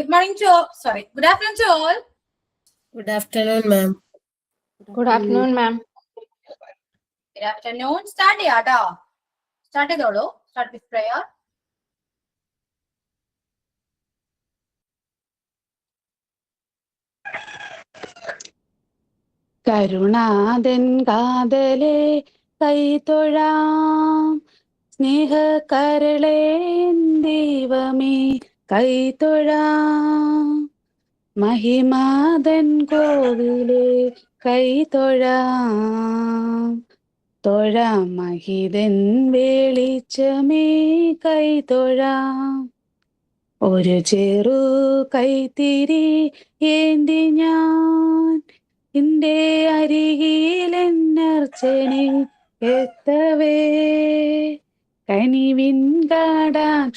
Good morning to all. Sorry. Good afternoon to all. Good afternoon, ma'am. Good afternoon, ma'am. Good afternoon. Start ചെയ്യാട്ടോ. Start ചെയ്തോളൂ. Start with prayer. കരുണാതൻ കാതലേ കൈതൊഴാം, സ്നേഹകരളേ ദൈവമേ കൈതൊഴാം, മഹിമാതൻ കോവിലേ കൈതൊഴാം, തൊഴാം മഹിതൻ വെളിച്ചമേ കൈതൊഴാം. ഒരു ചെറു കൈത്തിരി ഏന്തി ഞാൻ എന്റെ അരികിലെന്നർച്ചനെ എത്തവേ, കനിവിൻ കടാക്ഷങ്ങളേകണേ,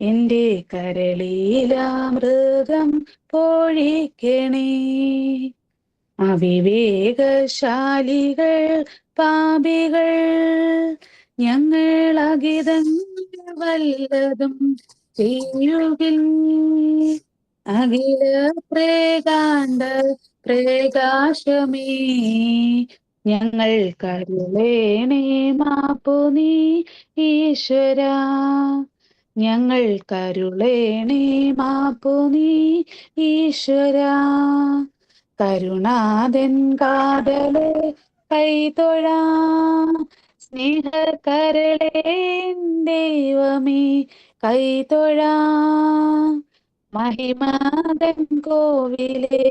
എന്റെ കരളിലാമൃതം പൊഴിക്കണേ. അവിവേകശാലികൾ പാപികൾ ഞങ്ങൾ അകിതങ്ങൾ വല്ലതും ചെയ്യുകിൽ, അഖില പ്രേകാണ്ട പ്രകാശമേ ഞങ്ങൾ കരുളേണേ മാപ്പു നീ ഈശ്വരാ, ഞങ്ങൾ കരുളേണേ മാപ്പു നീ ഈശ്വരാ. കരുണാതൻ കാതലേ കൈതൊഴാം, സ്നേഹകരളേ ദൈവമേ കൈതൊഴാം, മഹിമാതൻ കോവിലേ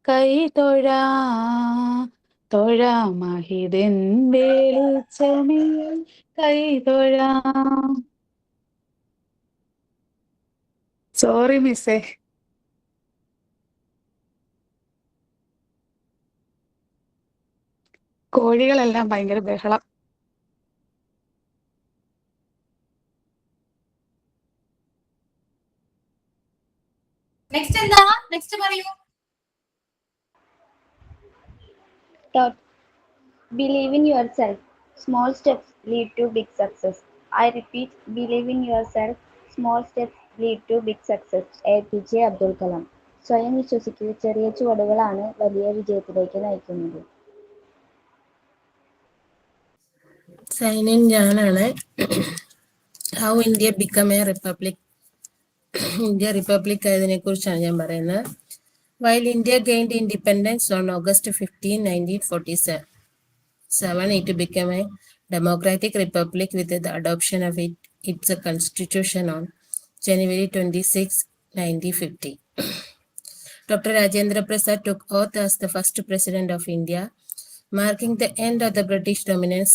കൈതൊഴാം, തൊഴാം മഹിതൻ വെളിച്ചമേ കൈതൊഴാം. സോറി മിസ്സേ. കോഴികളെല്ലാം ഭയങ്കര ബഹളം. Next എന്താ? Next പറയൂ. Believe in yourself. Small steps lead to big success. I repeat, believe in yourself. Small steps lead to big success. APJ Abdul Kalam. സ്വയം വിശ്വസിക്കൂ, ചെറിയ ചുവടുകളാണ് വലിയ വിജയത്തിലേക്ക് നയിക്കുന്നത്. Sign in ഞാനാണ്. How India became a republic. India republic ആയതിനെ കുറിച്ചാണ് ഞാൻ പറയുന്നത്. While India gained independence on August 15, 1947, it became a democratic republic with the adoption of its constitution on January 26, 1950. Dr. Rajendra Prasad took oath as the first president of India, marking the end of the British dominance.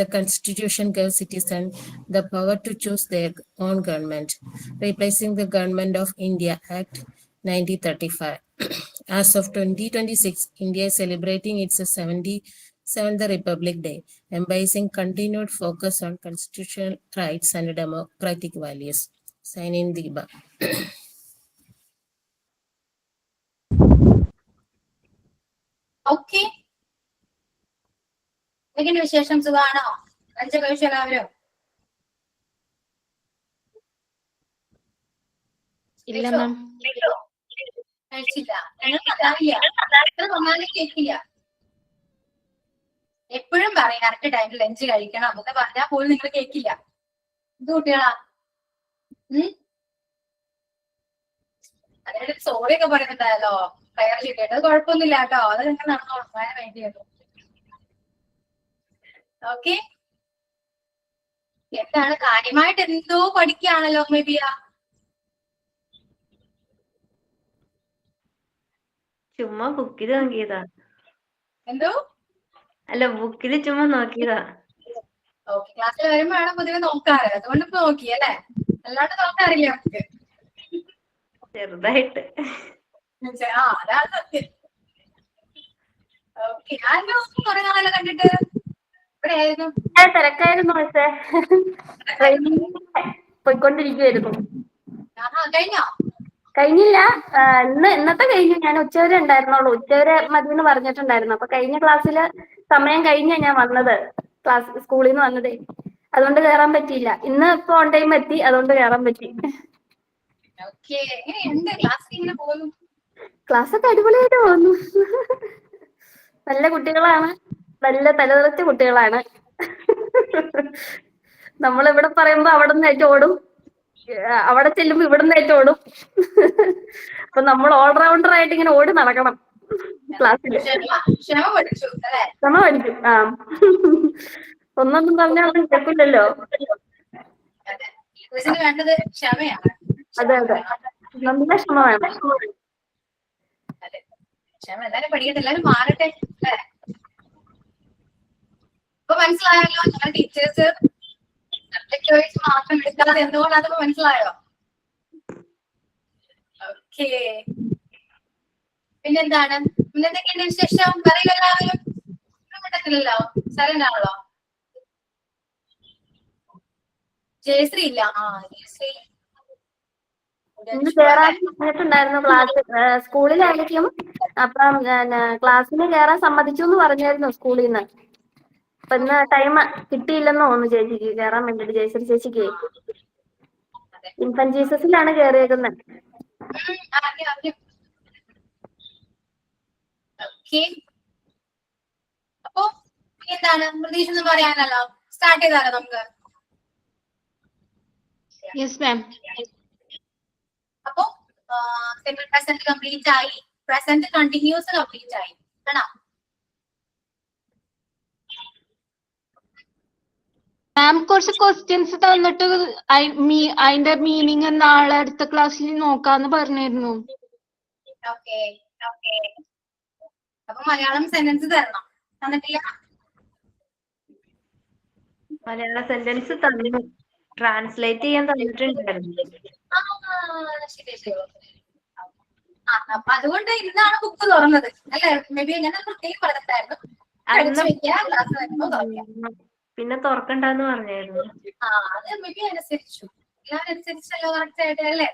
The Constitution gave citizens the power to choose their own government, replacing the Government of India Act 1935. As of 2026, India is celebrating its 77th Republic Day, embracing continued focus on constitutional rights and democratic values. Sign in Deepa. Okay. എന്തൊക്കെയുണ്ട് വിശേഷം? സുഖാണോ? Lunch കഴിച്ചു എല്ലാവരും? ഇല്ല മാം. കഴിച്ചില്ല. കേൾക്കില്ല. എപ്പോഴും പറയും കറക്റ്റ് ടൈമിൽ ലഞ്ച് കഴിക്കണം എന്ന് പറഞ്ഞാൽ പോലും നിങ്ങൾ കേൾക്കില്ല. എന്ത് കുട്ടികളാ? അതിനൊരു സോറി ഒക്കെ പറയുന്നുണ്ടായല്ലോ പ്രയർ ചെയ്തിട്ട്. അത് കുഴപ്പമൊന്നുമില്ല കേട്ടോ. അത് നിങ്ങൾ നടന്നോളൂ. വേറെ വേണ്ടിയല്ലോ. ഓക്കെ. എന്താണ് കാര്യമായിട്ട് എന്തോ പഠിക്കുകയാണല്ലോ മേബിയ? ചുമ്മാ ബുക്കിൽ നോക്കിയതാ. എന്തോ? അല്ല, ബുക്കിൽ ചുമ്മാ നോക്കിയതാ. ഓക്കെ. ക്ലാസ്സിൽ വരുമ്പോഴാണ് പൊതുവെ നോക്കാറ്. അതുകൊണ്ട് ഇപ്പൊ നോക്കി അല്ലേ? അല്ലാണ്ട് നോക്കാറില്ല നമുക്ക്. ചെറുതായിട്ട്. അതാണ് സത്യം. ഓക്കെ. ഞാൻ കുറെ നാളെല്ലാം കണ്ടിട്ട് എവിടെയായിരുന്നു? തിരക്കായിരുന്നു പക്ഷേ പോയിക്കൊണ്ടിരിക്കുവായിരുന്നു. കഴിഞ്ഞോ? കഴിഞ്ഞില്ല. ഇന്നത്തെ കഴിഞ്ഞു. ഞാൻ ഉച്ചവരെ ഉണ്ടായിരുന്നുള്ളൂ. ഉച്ചവരെ മതി എന്ന് പറഞ്ഞിട്ടുണ്ടായിരുന്നു. അപ്പൊ കഴിഞ്ഞ ക്ലാസ്സില് സമയം കഴിഞ്ഞാ ഞാൻ വന്നത്. സ്കൂളിൽ നിന്ന് വന്നതേ. അതുകൊണ്ട് കയറാൻ പറ്റിയില്ല. ഇന്ന് ഇപ്പൊ ഓൺ ടൈം എത്തി, അതുകൊണ്ട് കയറാൻ പറ്റി. ഓക്കെ, എങ്ങനെയുണ്ട് ക്ലാസ് ഇങ്ങനെ പോകുന്നു? ക്ലാസ് ഒക്കെ അടിപൊളിയായിട്ട് പോകുന്നു. നല്ല കുട്ടികളാണ്, നല്ല തലതെറിച്ച കുട്ടികളാണ്. നമ്മളിവിടെ പറയുമ്പോ അവിടെ നിന്നായിട്ട് ഓടും, അവിടെ ചെല്ലുമ്പോ ഇവിടെ നിന്നായിട്ട് ഓടും. അപ്പൊ നമ്മൾ ഓൾറൗണ്ടർ ആയിട്ട് ഇങ്ങനെ ഓടി നടക്കണം ക്ലാസ്സില്. ക്ഷമ പഠിച്ചു അല്ലെ? ക്ഷമ പഠിക്കും. ആ, ഒന്നൊന്നും പറഞ്ഞാൽ ഒന്നും കേൾക്കില്ലല്ലോ. അതെ, ഇതിന് വേണ്ടത് ക്ഷമയാണ്. അതെ അതെ, നല്ല ക്ഷമ വേണം. അതെ, ക്ഷമ എല്ലാരും പഠിക്കട്ടെ, എല്ലാരും മാറട്ടെ അല്ലെ? ഇപ്പൊ മനസ്സിലായല്ലോ ഞങ്ങൾ ടീച്ചേഴ്സ് സബ്ജക്ട് വൈസ് മാത്രം എടുക്കാതെ എന്തുകൊണ്ടാണ് മനസ്സിലായോ? ഓക്കെ, പിന്നെന്താണ്? പിന്നെന്തൊക്കെയുണ്ട് വിശേഷം? പറയൂ എല്ലാവരും. പറ്റത്തില്ലല്ലോ, സൈലന്റ് ആണല്ലോ. ജയശ്രീ ഇല്ല. ആ, ജയശ്രീ ഇന്ന് കയറാൻ പറഞ്ഞിട്ടുണ്ടായിരുന്നു ക്ലാസ്, സ്കൂളിലായിരിക്കും. അപ്പം ക്ലാസ്സിന് കയറാൻ സമ്മതിച്ചു എന്ന് പറഞ്ഞായിരുന്നു സ്കൂളിൽ നിന്ന്. അപ്പൊ ഇന്ന് ടൈം കിട്ടിയില്ലെന്ന് തോന്നുന്നു ചേച്ചിക്ക് കയറാൻ വേണ്ടിട്ട്. ജയശ്രീ ചേച്ചിക്ക് ഇൻഫന്റ് ജീസസിലാണ് കയറിയേക്കുന്നത്. അപ്പൊ എന്താണ് പ്രതീക്ഷ ഒന്നും പറയാനല്ലോ? സ്റ്റാർട്ട് ചെയ്താലോ നമുക്ക്? Yes ma'am. അപ്പൊ സിമ്പിൾ പ്രസന്റ് കംപ്ലീറ്റ് ആയി, പ്രസന്റ് കണ്ടിന്യൂസ് കംപ്ലീറ്റ് ആയി ആണോ? മാം കുറച്ച് ക്വസ്റ്റ്യൻസ് തന്നിട്ട് അതിന്റെ മീനിങ് നാളെ അടുത്ത ക്ലാസ്സിൽ നോക്കാന്ന് പറഞ്ഞിരുന്നു. ഓക്കെ ഓക്കെ, അപ്പൊ മലയാളം സെന്റൻസ് തരണം. തന്നിട്ടില്ല? മലയാള സെന്റൻസ് തന്നു, ട്രാൻസ്ലേറ്റ് ചെയ്യാൻ തന്നിട്ടുണ്ടായിരുന്നു. ശരി ശരി. അപ്പൊ അതുകൊണ്ട് ഇന്നാണ് ബുക്ക് തുറന്നത് അല്ലെ? മേ ബി ഞാൻ പ്രത്യേകം പറഞ്ഞിട്ടായിരുന്നു. പിന്നെ തുറക്കണ്ടെന്ന് പറഞ്ഞായിരുന്നു. ആ, അത് മേ ബി അനുസരിച്ചു, എല്ലാവരും അനുസരിച്ചല്ലോ കറക്റ്റ് ആയിട്ട് അല്ലേ?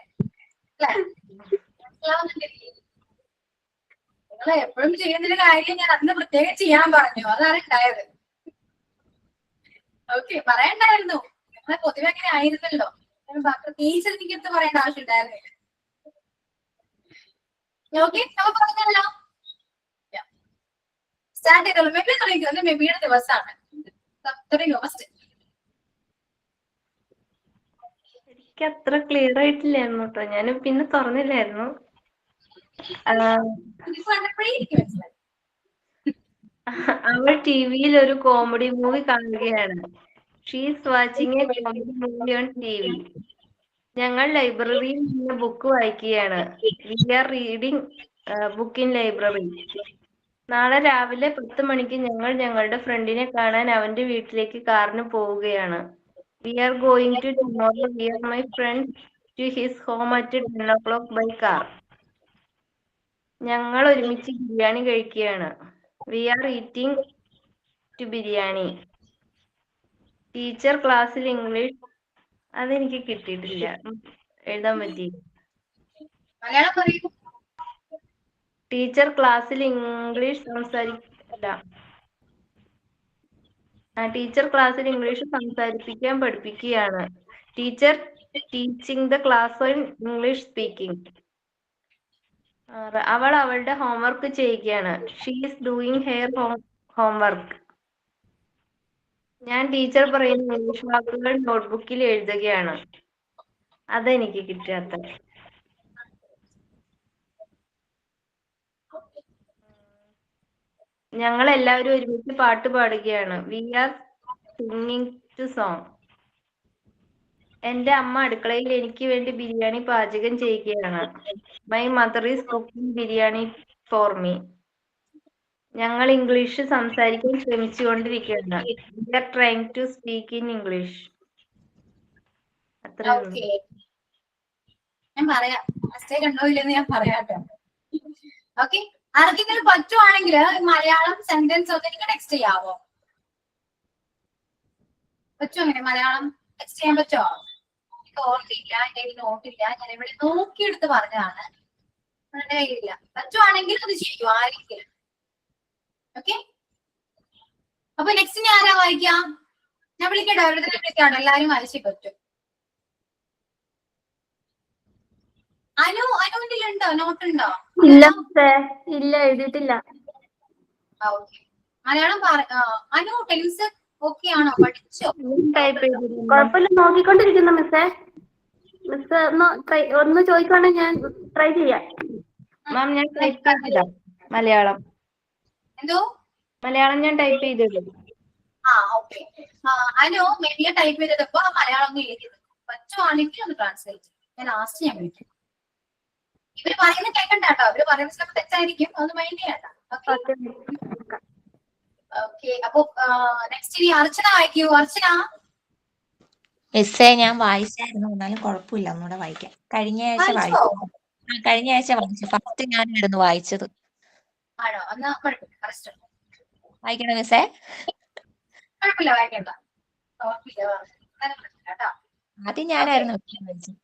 നിങ്ങൾ എപ്പോഴും ചെയ്യുന്നൊരു കാര്യം ഞാൻ അന്ന് പ്രത്യേകം ചെയ്യാൻ പറഞ്ഞു, അതാണ് ഉണ്ടായത്. ഓക്കെ, പറയണ്ടായിരുന്നു. നിങ്ങളെ പൊതുവെ അങ്ങനെ ആയിരുന്നല്ലോ, പ്രത്യേകിച്ച് എനിക്കെടുത്ത് പറയേണ്ട ആവശ്യം ഉണ്ടായിരുന്നില്ല. ഓക്കെ, നമുക്ക് പറഞ്ഞല്ലോ. സ്റ്റാർട്ട് ചെയ്തോളൂ. മെബി തുടങ്ങിക്കോ, മെബിയുടെ ദിവസമാണ്. തുടങ്ങിയോ ഫസ്റ്റ്? എനിക്ക് അത്ര ക്ലിയർ ആയിട്ടില്ലായിരുന്നു കേട്ടോ, ഞാൻ പിന്നെ തുറന്നില്ലായിരുന്നു. അവൾ ടിവിയിൽ ഒരു കോമഡി മൂവി കാണുകയാണ്. She's watching a comedy movie on TV. ഞങ്ങൾ ലൈബ്രറിയിൽ നിന്ന് ബുക്ക് വായിക്കുകയാണ്. We are reading book in library. നാളെ രാവിലെ 10 മണിക്ക് ഞങ്ങൾ ഞങ്ങളുടെ ഫ്രണ്ടിനെ കാണാൻ അവന്റെ വീട്ടിലേക്ക് കാറിന് പോവുകയാണ്. We are going to tomorrow here my friend to his home at 10 o'clock by car. ഞങ്ങൾ ഒരുമിച്ച് ബിരിയാണി കഴിക്കുകയാണ്. We are eating to biryani. Teacher ക്ലാസ്സിൽ ഇംഗ്ലീഷ്, അതെനിക്ക് കിട്ടിയിട്ടില്ല, എഴുതാൻ പറ്റി. മലയാളം പറയൂ. ടീച്ചർ ക്ലാസ്സിൽ ഇംഗ്ലീഷ് ടീച്ചർ ക്ലാസ്സിൽ ഇംഗ്ലീഷ് സംസാരിപ്പിക്കാൻ പഠിപ്പിക്കുകയാണ്. Teacher teaching the class on English speaking. അവൾ അവളുടെ ഹോംവർക്ക് ചെയ്യുകയാണ്. She is doing her homework. ഞാൻ ടീച്ചർ പറയുന്ന ഇംഗ്ലീഷ് വാക്കുകൾ നോട്ട്ബുക്കിൽ എഴുതുകയാണ്. അതെനിക്ക് കിട്ടാത്ത. ഞങ്ങൾ എല്ലാവരും ഒരുമിച്ച് പാട്ട് പാടുകയാണ്. We are singing to song. എന്റെ അമ്മ അടുക്കളയിൽ എനിക്ക് വേണ്ടി ബിരിയാണി പാചകം ചെയ്യുകയാണ്. My mother is cooking biryani for me. ഞങ്ങൾ ഇംഗ്ലീഷ് സംസാരിക്കാൻ ശ്രമിച്ചുകൊണ്ടിരിക്കുകയാണ്. We are trying to speak in English. അത്ര ഞാൻ പറയാം, മിസ്റ്റേക്ക് ഉണ്ടോ ഇല്ലെന്ന് ഞാൻ പറയാട്ടോ. ഓക്കെ, ആർക്കെങ്കിലും പറ്റുവാണെങ്കിൽ മലയാളം സെന്റൻസ് ഒക്കെ നിങ്ങൾ ടെക്സ്റ്റ് ചെയ്യാവോ? പറ്റുമോ? അങ്ങനെ മലയാളം ടെക്സ്റ്റ് ചെയ്യാൻ പറ്റുമോ? എനിക്ക് ഓർത്തില്ല, എന്റെ കയ്യിൽ നോട്ടില്ല, ഞാൻ ഇവിടെ നോക്കിയെടുത്ത് പറഞ്ഞതാണ്, എന്റെ കയ്യിലില്ല. പറ്റുവാണെങ്കിൽ അത് ചെയ്യൂ ആരെങ്കിലും. ഓക്കെ, അപ്പൊ നെക്സ്റ്റ് ഞാൻ ആരാ വായിക്കാം? ഞാൻ വിളിക്കട്ടെ, അവരുടെ വിളിക്കാണ്, എല്ലാരും വായിച്ചു പറ്റും. അനുവിന്റെ ഉണ്ടോ, നോട്ടുണ്ടോ? ഇല്ല മിസ്സേ, ഇല്ല എഴുതിയിട്ടില്ല. ഓക്കെ. മലയാളം അനു ടെൻസ് ഓക്കെ ആണോ, പഠിച്ചോ? ടൈപ്പ് ചെയ്തിട്ടുണ്ട്. കുഴപ്പമില്ല, നോക്കിക്കൊണ്ടിരിക്കുന്നു മിസ്സേ. മിസ് ഒന്ന് ചോദിക്കുവാണെങ്കിൽ ഞാൻ ട്രൈ ചെയ്യാം. മാം ഞാൻ ടൈപ്പ് ചെയ്തില്ല മലയാളം. എന്തോ മലയാളം ഞാൻ ടൈപ്പ് ചെയ്തത്. ഓക്കെ. അനു മെഡിയ ടൈപ്പ് ചെയ്തപ്പോ മലയാളം ഒന്ന് എഴുതി പറ്റുവാണെങ്കിൽ ഒന്ന് ട്രാൻസ്ലേറ്റ്. ഞാൻ ലാസ്റ്റ് ഞാൻ വിളിക്കും. ഇവര് പറയുന്നത് കേൾക്കണ്ട കേട്ടോ, അവര് പറയുന്ന ചിലപ്പോൾ തെറ്റായിരിക്കും, അതൊന്ന് മൈൻഡ് ചെയ്യണ്ട. ഓക്കെ. അപ്പൊ നെക്സ്റ്റ് ഇനി അർച്ചന വായിക്കൂ. അർച്ചന. മിസ്സേ ഞാൻ വായിച്ചായിരുന്നു, എന്നാലും കുഴപ്പമില്ല, ഒന്നുകൂടെ വായിക്കാം. കഴിഞ്ഞ ആഴ്ച വായിച്ചു. ഫസ്റ്റ് ഞാനായിരുന്നു വായിച്ചത്. ആണോ? എന്നാ കുഴപ്പമില്ല, വായിക്കണോ മിസ്സേ? കുഴപ്പമില്ല, വായിക്കണ്ട. ആദ്യം ഞാനായിരുന്നു വായിച്ചത്.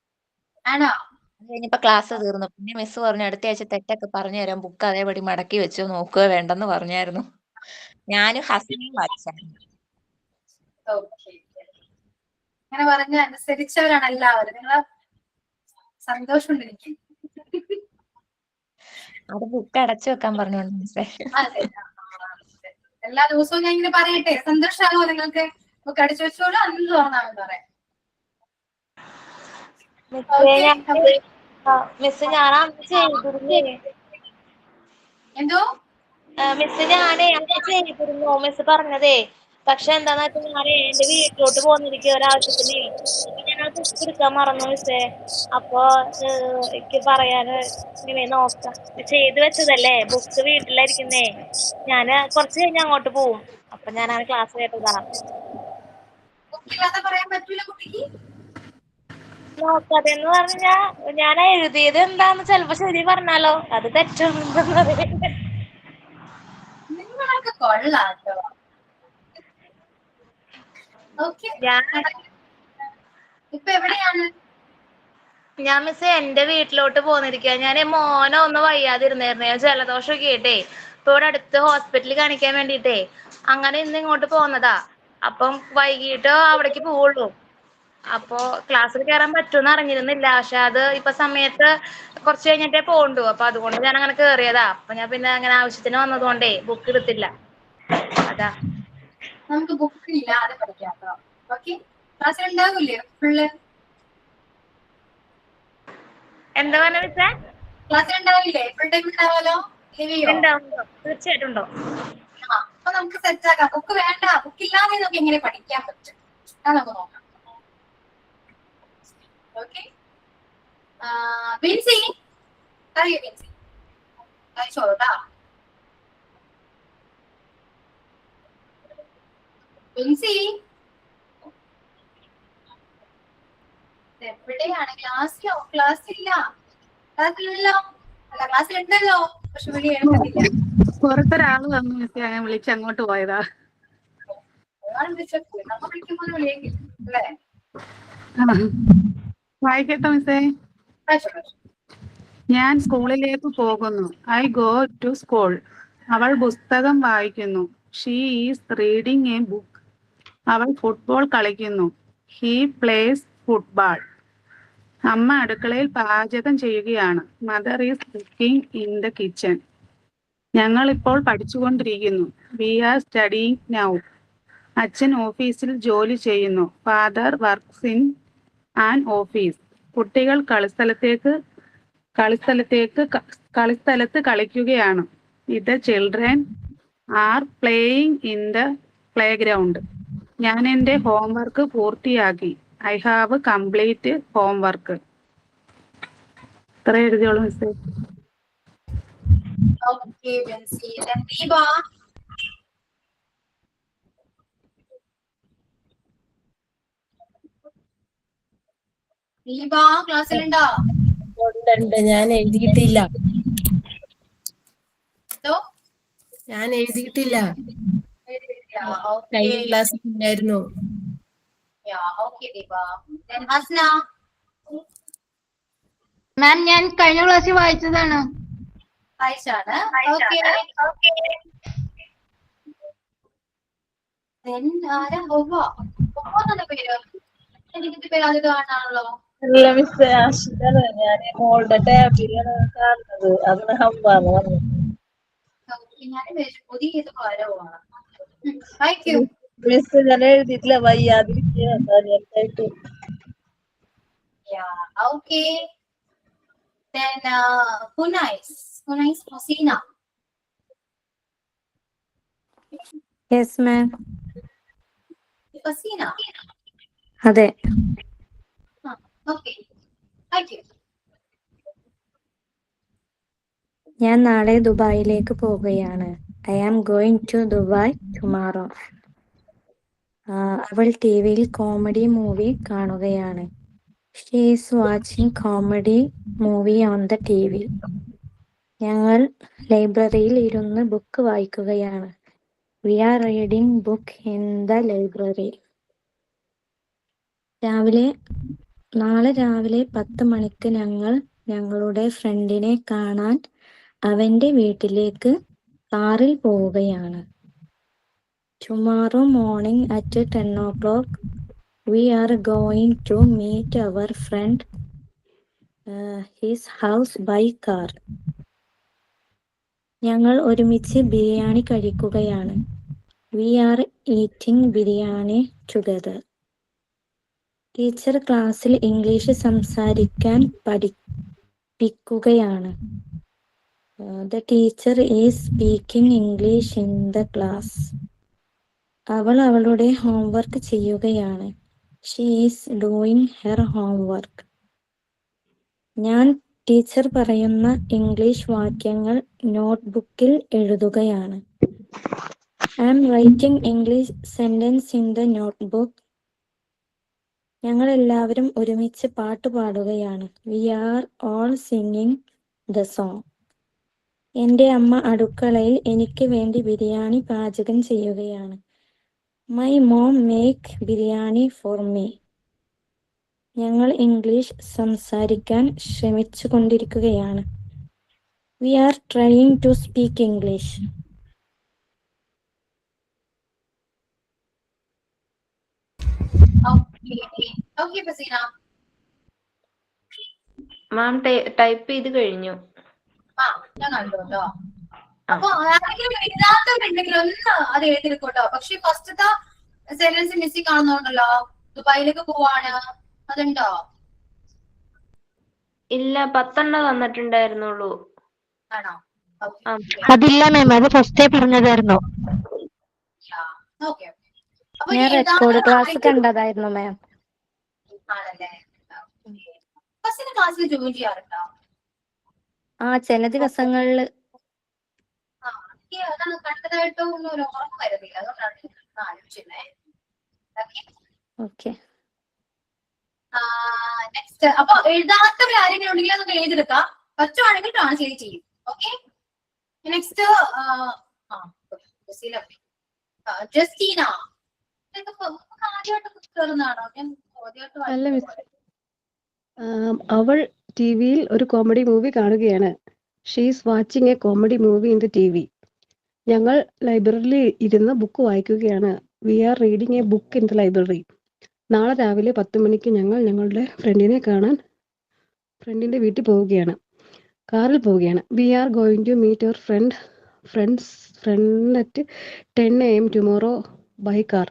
ആണോ? അത് കഴിഞ്ഞപ്പോ ക്ലാസ് തീർന്നു. പിന്നെ മിസ് പറഞ്ഞു അടുത്ത ആഴ്ച തെറ്റൊക്കെ പറഞ്ഞു തരാം, ബുക്ക് അതേപടി മടക്കി വെച്ചു, നോക്കുക വേണ്ടെന്ന് പറഞ്ഞായിരുന്നു. ഞാനും ഹസനെയും വായിച്ചായിരുന്നു. അങ്ങനെ പറഞ്ഞ അനുസരിച്ചവരാണ് എല്ലാവരും. നിങ്ങളെ സന്തോഷമുണ്ട് എനിക്ക്. അത് ബുക്ക് അടച്ചു വെക്കാൻ പറഞ്ഞോണ്ട് മിസ്സേ. അതെ, എല്ലാ ദിവസവും ഞാൻ ഇങ്ങനെ പറയട്ടെ, സന്തോഷമാകുമോ നിങ്ങൾക്ക്? ബുക്ക് അടിച്ചു വെച്ചോളൂ, അന്ന് തുറന്നാണെന്ന് പറയാം. മിസ് ഞാൻ ചെയ്തിരുന്നു. എന്തോ മിസ് ഞാനേ അങ്ങനെ ചെയ്തിരുന്നു മിസ് പറഞ്ഞതേ. പക്ഷെ എന്താന്ന് വെച്ചാൽ ഞാൻ എന്റെ വീട്ടിലോട്ട് പോന്നിരിക്കും ഒരാവശ്യത്തിന്. ഞാൻ ആ ബുക്ക് എടുക്കാൻ മറന്നു മിസ്സേ. അപ്പൊ എനിക്ക് പറയാന് ഇങ്ങനെ നോക്കാം, ചെയ്ത് വെച്ചതല്ലേ, ബുക്ക് വീട്ടിലായിരിക്കുന്നേ. ഞാന് കുറച്ച് കഴിഞ്ഞ് അങ്ങോട്ട് പോവും. അപ്പൊ ഞാനാണ് ക്ലാസ് കേട്ടതാ. പറയാൻ പറ്റൂല കുട്ടിക്ക്. നോക്കാതെന്ന് പറഞ്ഞാ ഞാൻ എഴുതിയത് എന്താന്ന് ചിലപ്പോ ശരി പറഞ്ഞാലോ, അത് തെറ്റുണ്ടെന്ന്. നിങ്ങളൊക്കെ കൊള്ളാട്ടോ. ഇപ്പൊ എവിടെയാണ്? ഞാൻ മിസ് എന്റെ വീട്ടിലോട്ട് പോന്നിരിക്കുക. ഞാൻ മോനെ ഒന്ന് വയ്യാതിരുന്നായിരുന്നേ, ജലദോഷം കേട്ടേ. ഇപ്പൊ ഇവിടെ അടുത്ത് ഹോസ്പിറ്റലിൽ കാണിക്കാൻ വേണ്ടിട്ടേ അങ്ങനെ ഇന്ന് ഇങ്ങോട്ട് പോന്നതാ. അപ്പം വൈകിട്ട് അവിടേക്ക് പോവുള്ളൂ. അപ്പൊ ക്ലാസ്സിൽ കയറാൻ പറ്റുമെന്ന് അറിഞ്ഞിരുന്നില്ല. പക്ഷെ അത് ഇപ്പൊ സമയത്ത് കുറച്ച് കഴിഞ്ഞിട്ടേ പോണ്ടു. അപ്പൊ അതുകൊണ്ട് ഞാൻ അങ്ങനെ കേറിയതാ. അപ്പൊ ഞാൻ പിന്നെ അങ്ങനെ ആവശ്യത്തിന് വന്നതുകൊണ്ടേ ബുക്ക് എടുത്തില്ല. അതാ. നമുക്ക് ബുക്ക് ഇല്ലാതെ പഠിക്കാം. ഓക്കെ, ക്ലാസ്സിൽ ഉണ്ടാവില്ലേ ഫുള്ള്? എന്താ പറഞ്ഞ മിസ്സേ? ക്ലാസ്സിൽ ഉണ്ടാവില്ലേ? ഫുൾ ടൈം ഉണ്ടാവാലോ? തീർച്ചയായിട്ടും ഉണ്ടോ. അപ്പൊ നമുക്ക് സെറ്റ് ആക്കാം. ബുക്ക് വേണ്ട, ബുക്ക് ഇല്ലാതെ നമുക്ക് എങ്ങനെ പഠിക്കാൻ പറ്റും അത് നമുക്ക് നോക്കാം. ഓക്കെ. ബിൻസി അറിയോ? ബിൻസി കഴിച്ചോളൂട്ടാ. ബിൻസി എവിടെയാണ്? ക്ലാസ്സിലോ? ക്ലാസ്സില്ല. ക്ലാസ്സിലല്ലോ? അല്ല, ക്ലാസ്സിലുണ്ടല്ലോ, പക്ഷെ വിളി കേൾക്കുന്നില്ല. പുറത്തൊരാള് വന്നു മിസ്സേ, ഞാൻ വിളിച്ച് അങ്ങോട്ട് പോയതാ. നമ്മൾ വിളിക്കുമ്പോൾ വിളിയേക്കില്ല അല്ലേ? വായിക്കട്ടെ മിസ്സേ? ഞാൻ സ്കൂളിലേക്ക് പോകുന്നു. I go to school. അവൾ പുസ്തകം വായിക്കുന്നു. She is reading a book. അവൾ ഫുട്ബോൾ കളിക്കുന്നു. He plays football. അമ്മ അടുക്കളയിൽ പാചകം ചെയ്യുകയാണ്. Mother is cooking in the kitchen. ഞങ്ങൾ ഇപ്പോൾ പഠിച്ചുകൊണ്ടിരിക്കുന്നു. We are studying now. അച്ഛൻ ഓഫീസിൽ ജോലി ചെയ്യുന്നു. Father works in an office. കുട്ടികൾ കളിസ്ഥലത്ത് കളിക്കുകയാണ്. The children are playing in the playground. ഞാൻ എൻ്റെ ഹോംവർക്ക് പൂർത്തിയാക്കി. I have complete homework. ഇത്ര എഴുതിയോളൂ മിസ്സേ. Okay, Vinci. Then Viva. Viva, ക്ലാസ്സിലുണ്ടോ? ഉണ്ട്, ഞാൻ എഴുതിയിട്ടില്ല. എന്തോ? ഞാൻ എഴുതിയിട്ടില്ല. കഴിഞ്ഞ ക്ലാസ്സിൽ ഉണ്ടായിരുന്നു. Okay, Viva. Then Hasna. മാം ഞാൻ കഴിഞ്ഞ ക്ലാസ്സിൽ വായിച്ചതാണ്. വായിച്ചാണ്. Okay. Then ആരാ? പോകുന്ന പേര് എനിക്ക് പേര് അത് കാണാണല്ലോ. അല്ല മിസ് അശ്വിനാണ്. ഞാൻ മോളുടെ ടാബിലാണ് കാണുന്നത്. അത് ഹമ്പാന്ന് പറഞ്ഞു. ഞാൻ പുതിയ ഇത് പരമാണ്. വായിക്കൂ. മിസ് ഞാൻ എഴുതിയിട്ടില്ല, വയ്യാതിരിക്കായിട്ട്. Yeah, okay. Then Hunais Hosina. Yes ma'am. Hosina. അതെ. Okay. Thank you. ഞാൻ നാളെ ദുബായിലേക്ക് പോവുകയാണ്. I am going to Dubai tomorrow. അവൾ ടിവിയിൽ കോമഡി മൂവി കാണുകയാണ്. She is watching comedy movie on the TV. ഞങ്ങൾ ലൈബ്രറിയിൽ ഇരുന്ന് ബുക്ക് വായിക്കുകയാണ്. We are reading book in the library. നാളെ രാവിലെ 10 മണിക്ക് ഞങ്ങൾ ഞങ്ങളുടെ ഫ്രണ്ടിനെ കാണാൻ അവന്റെ വീട്ടിലേക്ക് കാറിൽ പോവുകയാണ്. Tomorrow morning at 10 o'clock, we are going to meet our friend his house by car. ഞങ്ങൾ ഒരുമിച്ച് ബിരിയാണി കഴിക്കുകയാണ്. We are eating biryani together. Teacher ക്ലാസ്സിൽ ഇംഗ്ലീഷ് സംസാരിക്കാൻ പഠിപ്പിക്കുകയാണ്. The teacher is speaking English in the class. അവൾ അവളുടെ ഹോംവർക്ക് ചെയ്യുകയാണ്. She is doing her homework. ഞാൻ ടീച്ചർ പറയുന്ന ഇംഗ്ലീഷ് വാക്യങ്ങൾ നോട്ട്ബുക്കിൽ എഴുതുകയാണ്. I am writing English sentence in the notebook. ഞങ്ങൾ എല്ലാവരും ഒരുമിച്ച് പാട്ട് പാടുകയാണ്. We are all singing the song. എൻ്റെ അമ്മ അടുക്കളയിൽ എനിക്ക് വേണ്ടി ബിരിയാണി പാചകം ചെയ്യുകയാണ്. My mom make biryani for me. ഞങ്ങൾ ഇംഗ്ലീഷ് സംസാരിക്കാൻ ശ്രമിച്ചുകൊണ്ടിരിക്കുകയാണ്. We are trying to speak English. Okay, Basina. Ma'am type ചെയ്ത് കഴിഞ്ഞു. ഞാൻ കണ്ടോട്ടോ. അപ്പൊ ആരെങ്കിലും എഴുതാത്തവരുണ്ടെങ്കിൽ ഒന്ന് അത് എഴുതിയെടുക്കോട്ടോ. പക്ഷെ ഫസ്റ്റത്തെ സെന്റൻസ് മിസ്സിംഗ് കാണുന്നുണ്ടല്ലോ. ദുബായിലേക്ക് പോവാണ്, അതുണ്ടോ? ഇല്ല, 10 തന്നിട്ടുണ്ടായിരുന്നുള്ളൂ. ആണോ? അതില്ല മാം, അത് ഫസ്റ്റേ പറഞ്ഞതായിരുന്നു. ഓക്കെ. ഞാൻ റെക്കോർഡ് ക്ലാസ് കണ്ടതായിരുന്നു മാം. ആണല്ലേ? ഫസ്റ്റിന്റെ ക്ലാസ്സിൽ ജോയിൻ ചെയ്യാറുണ്ടോ? ചില ദിവസങ്ങളിൽ. അതാണ് കണ്ടതായിട്ടോ ഒന്നും ഒരു ഓർമ്മ വരുന്നില്ല, അതുകൊണ്ടാണ് ആലോചിച്ചേ. ഓക്കെ. നെക്സ്റ്റ്. അപ്പൊ എഴുതാത്തവർ ആരെങ്കിലും ഉണ്ടെങ്കിൽ അതൊക്കെ എഴുതിയെടുക്കാം. പറ്റുവാണെങ്കിൽ ട്രാൻസ്ലേറ്റ് ചെയ്യും. ഓക്കെ. Next Justina. ആദ്യമായിട്ട് കയറുന്നതാണോ? ഞാൻ അല്ല മിസ്, അവൾ ടിവിയിൽ ഒരു കോമഡി മൂവി കാണുകയാണ്. She is watching a comedy movie in the TV. ഞങ്ങൾ ലൈബ്രറിയിൽ ഇരുന്ന് ബുക്ക് വായിക്കുകയാണ്. We are reading a book in the library. നാളെ രാവിലെ 10 മണിക്ക് ഞങ്ങൾ ഞങ്ങളുടെ ഫ്രണ്ടിനെ കാണാൻ ഫ്രണ്ടിന്റെ വീട്ടിൽ പോവുകയാണ്, കാറിൽ പോവുകയാണ്. We are going to meet our friend at 10 AM tomorrow by car.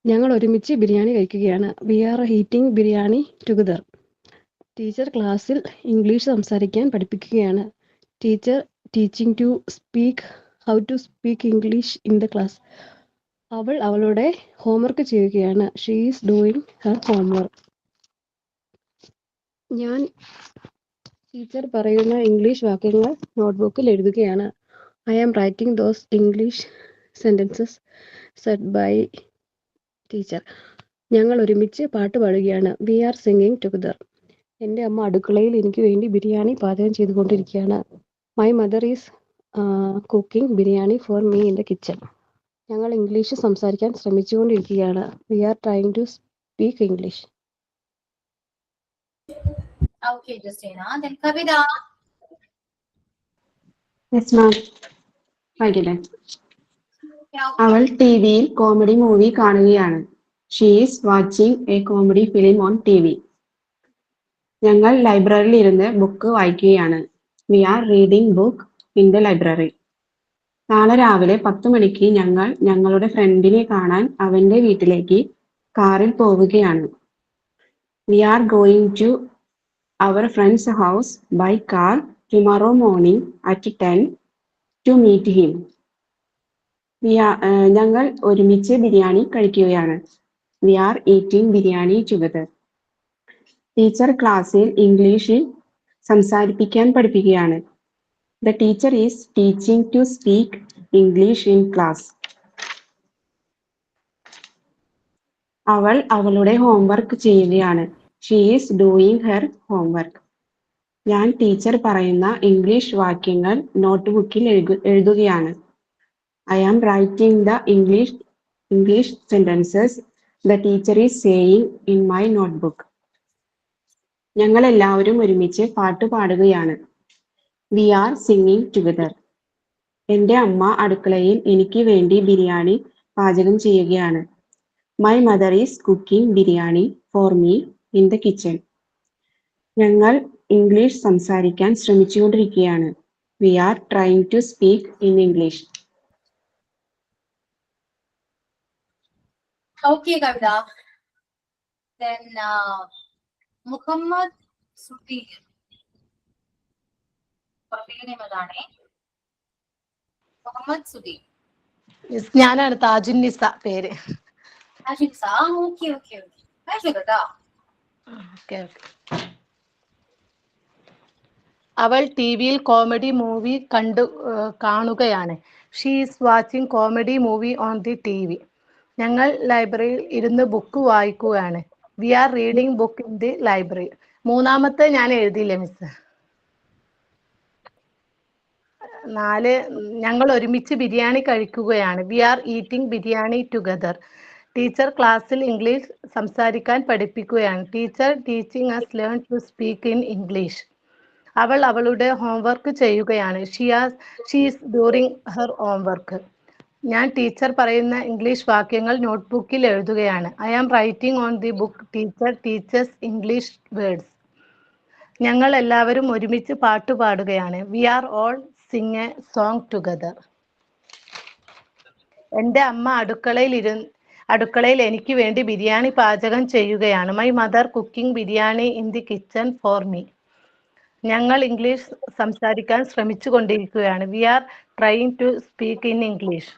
ഞങ്ങൾ ഒരുമിച്ച് ബിരിയാണി കഴിക്കുകയാണ്. We are eating biryani together. Teacher ക്ലാസ്സിൽ ഇംഗ്ലീഷ് സംസാരിക്കാൻ പഠിപ്പിക്കുകയാണ്. Teacher teaching to speak how to speak English in the class. അവൾ അവളുടെ ഹോംവർക്ക് ചെയ്യുകയാണ്. She is doing her homework. ഞാൻ ടീച്ചർ പറയുന്ന ഇംഗ്ലീഷ് വാക്യങ്ങൾ നോട്ട്ബുക്കിൽ എഴുതുകയാണ്. I am writing those English sentences said by teacher. ഞങ്ങൾ ഒരുമിച്ച് പാട്ട് പാടുകയാണ്. We are singing together. എൻ്റെ അമ്മ അടുക്കളയിൽ എനിക്ക് വേണ്ടി ബിരിയാണി പാചകം ചെയ്തുകൊണ്ടിരിക്കുകയാണ്. My mother is cooking biryani for me in the kitchen. ഞങ്ങൾ ഇംഗ്ലീഷ് സംസാരിക്കാൻ ശ്രമിച്ചുകൊണ്ടിരിക്കുകയാണ്. We are trying to speak English. Okay, Justina. Then Kavita. Yes ma'am. വായിക്കട്ടെ. അവൾ ടിവിയിൽ കോമഡി മൂവി കാണുകയാണ്. She is watching a comedy film on TV. ഞങ്ങൾ ലൈബ്രറിയിൽ ഇരുന്ന് ബുക്ക് വായിക്കുകയാണ്. We are reading book in the library. നാളെ രാവിലെ 10 മണിക്ക് ഞങ്ങൾ ഞങ്ങളുടെ ഫ്രണ്ടിനെ കാണാൻ അവന്റെ വീട്ടിലേക്ക് കാറിൽ പോവുകയാണ്. We are going to our friend's house by car tomorrow morning at 10 to meet him. ഞങ്ങൾ ഒരുമിച്ച് ബിരിയാണി കഴിക്കുകയാണ്. We are eating biryani together. Teacher ക്ലാസ്സിൽ ഇംഗ്ലീഷിൽ സംസാരിപ്പിക്കാൻ പഠിപ്പിക്കുകയാണ്. The teacher is teaching to speak English in class. അവൾ അവളുടെ ഹോംവർക്ക് ചെയ്യുകയാണ്. She is doing her homework. ഞാൻ ടീച്ചർ പറയുന്ന ഇംഗ്ലീഷ് വാക്യങ്ങൾ നോട്ട്ബുക്കിൽ എഴുതുകയാണ്. I am writing the English sentences the teacher is saying in my notebook. ഞങ്ങൾ എല്ലാവരും ഒരുമിച്ച് പാട്ട് പാടുകയാണ്. We are singing together. എൻ്റെ അമ്മ അടുക്കളയിൽ എനിക്ക് വേണ്ടി ബിരിയാണി പാചകം ചെയ്യുകയാണ്. My mother is cooking biryani for me in the kitchen. ഞങ്ങൾ ഇംഗ്ലീഷ് സംസാരിക്കാൻ ശ്രമിച്ചുകൊണ്ടിരിക്കുകയാണ്. We are trying to speak in English. Okay, Kavita. Then Muhammad Sudhir. Perfect name adane. Muhammad Sudhir. ഞാനാണ് താജുന്നിസ പേര്. Ajinsa. Okay. Kavita. Okay. അവൾ ടിവിയിൽ comedy movie കാണുകയാണ്. She is watching comedy movie on the TV. ഞങ്ങൾ ലൈബ്രറിയിൽ ഇരുന്ന് book വായിക്കുകയാണ്. We are reading book in the library. മൂന്നാമത്തെ ഞാൻ എഴുതിയില്ല മിസ്. 4 ഞങ്ങൾ ഒരുമിച്ച് ബിരിയാണി കഴിക്കുകയാണ്. We are eating biryani together. Teacher ക്ലാസ്സിൽ ഇംഗ്ലീഷ് സംസാരിക്കാൻ പഠിപ്പിക്കുകയാണ്. Teacher teaching us learn to speak in English. അവൾ അവളുടെ ഹോംവർക്ക് ചെയ്യുകയാണ്. She is during her homework. ഞാൻ ടീച്ചർ പറയുന്ന ഇംഗ്ലീഷ് വാക്യങ്ങൾ നോട്ട്ബുക്കിൽ എഴുതുകയാണ്. I am writing on the book teacher teachers English words. ഞങ്ങൾ എല്ലാവരും ഒരുമിച്ച് പാട്ട് പാടുകയാണ്. We are all sing a song together. എൻ്റെ അമ്മ അടുക്കളയിൽ എനിക്ക് വേണ്ടി ബിരിയാണി പാചകം ചെയ്യുകയാണ്. My mother cooking biryani in the kitchen for me. ഞങ്ങൾ ഇംഗ്ലീഷ് സംസാരിക്കാൻ ശ്രമിച്ചു കൊണ്ടിരിക്കുകയാണ്. We are trying to speak in English.